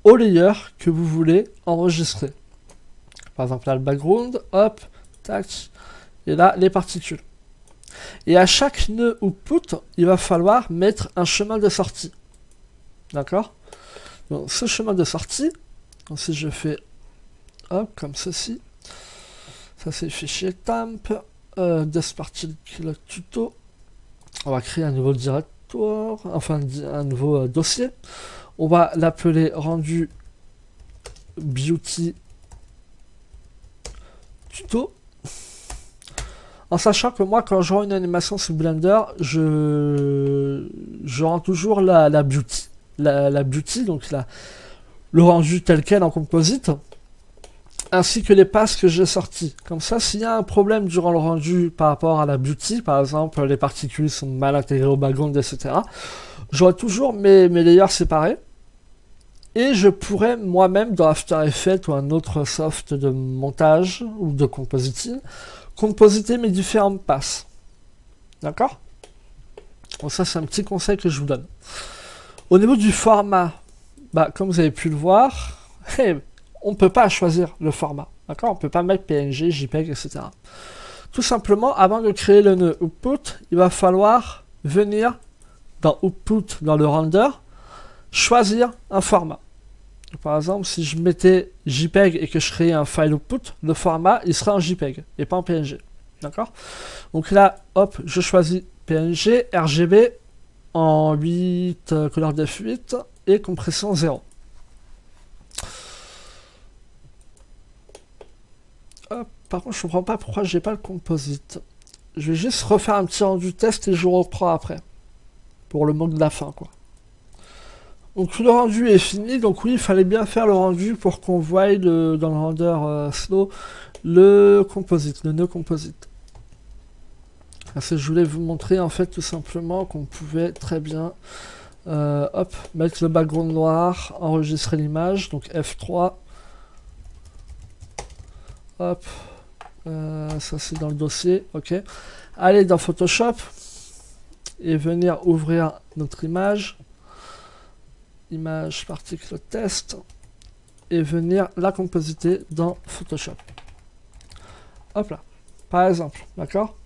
Speaker 1: au layer que vous voulez enregistrer. Par exemple là le background, hop, tac, et là les particules. Et à chaque nœud output, il va falloir mettre un chemin de sortie. D'accord? Donc ce chemin de sortie, donc si je fais hop, comme ceci, ça c'est le fichier temp, this particular tuto, on va créer un nouveau directoire, enfin un nouveau dossier. On va l'appeler rendu beauty tuto. En sachant que moi, quand je rends une animation sous Blender, je rends toujours la beauty. La beauty, donc le rendu tel quel en composite, ainsi que les passes que j'ai sorties. Comme ça, s'il y a un problème durant le rendu par rapport à la beauty, par exemple, les particules sont mal intégrées au background, etc., j'aurai toujours mes layers séparés. Et je pourrais moi-même, dans After Effects ou un autre soft de montage ou de compositing, compositer mes différentes passes. D'accord? Bon, ça, c'est un petit conseil que je vous donne. Au niveau du format, bah, comme vous avez pu le voir, on ne peut pas choisir le format. D'accord? On ne peut pas mettre PNG, JPEG, etc. Tout simplement, avant de créer le nœud output, il va falloir venir dans output, dans le render, choisir un format. Par exemple, si je mettais JPEG et que je créais un file output, le format, il sera en JPEG et pas en PNG. D'accord? Donc là, hop, je choisis PNG, RGB en 8, couleur def 8 et compression 0. Hop, par contre, je comprends pas pourquoi j'ai pas le composite. Je vais juste refaire un petit rendu test et je vous reprends après. Pour le mot de la fin, quoi. Donc le rendu est fini, donc oui, il fallait bien faire le rendu pour qu'on voie dans le render slow le composite, le nœud composite. Parce que je voulais vous montrer en fait tout simplement qu'on pouvait très bien hop, mettre le background noir, enregistrer l'image, donc F3. Hop, ça c'est dans le dossier, ok. Aller dans Photoshop et venir ouvrir notre image. Image particle test et venir la compositer dans Photoshop. Hop là, par exemple, d'accord?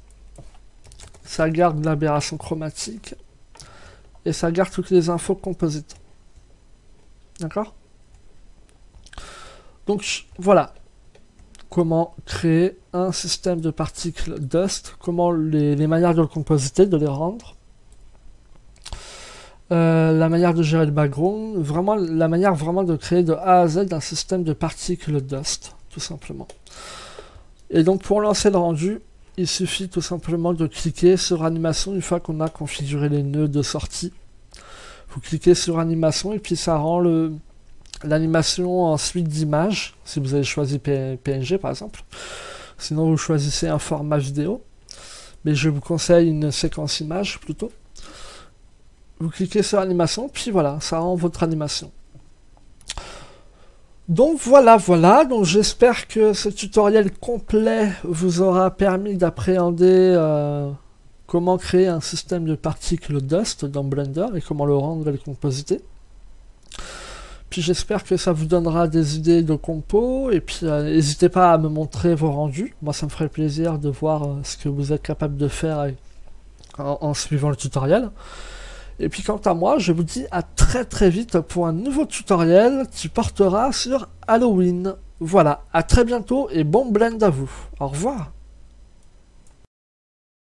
Speaker 1: Ça garde l'aberration chromatique et ça garde toutes les infos composites. D'accord? Donc voilà comment créer un système de particules dust, comment les manières de le compositer, de les rendre. La manière de gérer le background, vraiment la manière vraiment de créer de A à Z un système de particules dust, tout simplement. Et donc pour lancer le rendu, il suffit tout simplement de cliquer sur animation une fois qu'on a configuré les nœuds de sortie. Vous cliquez sur animation et puis ça rend l'animation en suite d'images, si vous avez choisi PNG par exemple. Sinon vous choisissez un format vidéo, mais je vous conseille une séquence image plutôt. Vous cliquez sur animation, puis voilà, ça rend votre animation. Donc voilà, donc j'espère que ce tutoriel complet vous aura permis d'appréhender comment créer un système de particules dust dans Blender et comment le rendre et le compositer. Puis j'espère que ça vous donnera des idées de compo, et puis n'hésitez pas à me montrer vos rendus. Moi ça me ferait plaisir de voir ce que vous êtes capable de faire en suivant le tutoriel. Et puis quant à moi, je vous dis à très vite pour un nouveau tutoriel qui portera sur Halloween. Voilà, à très bientôt et bon blend à vous. Au revoir.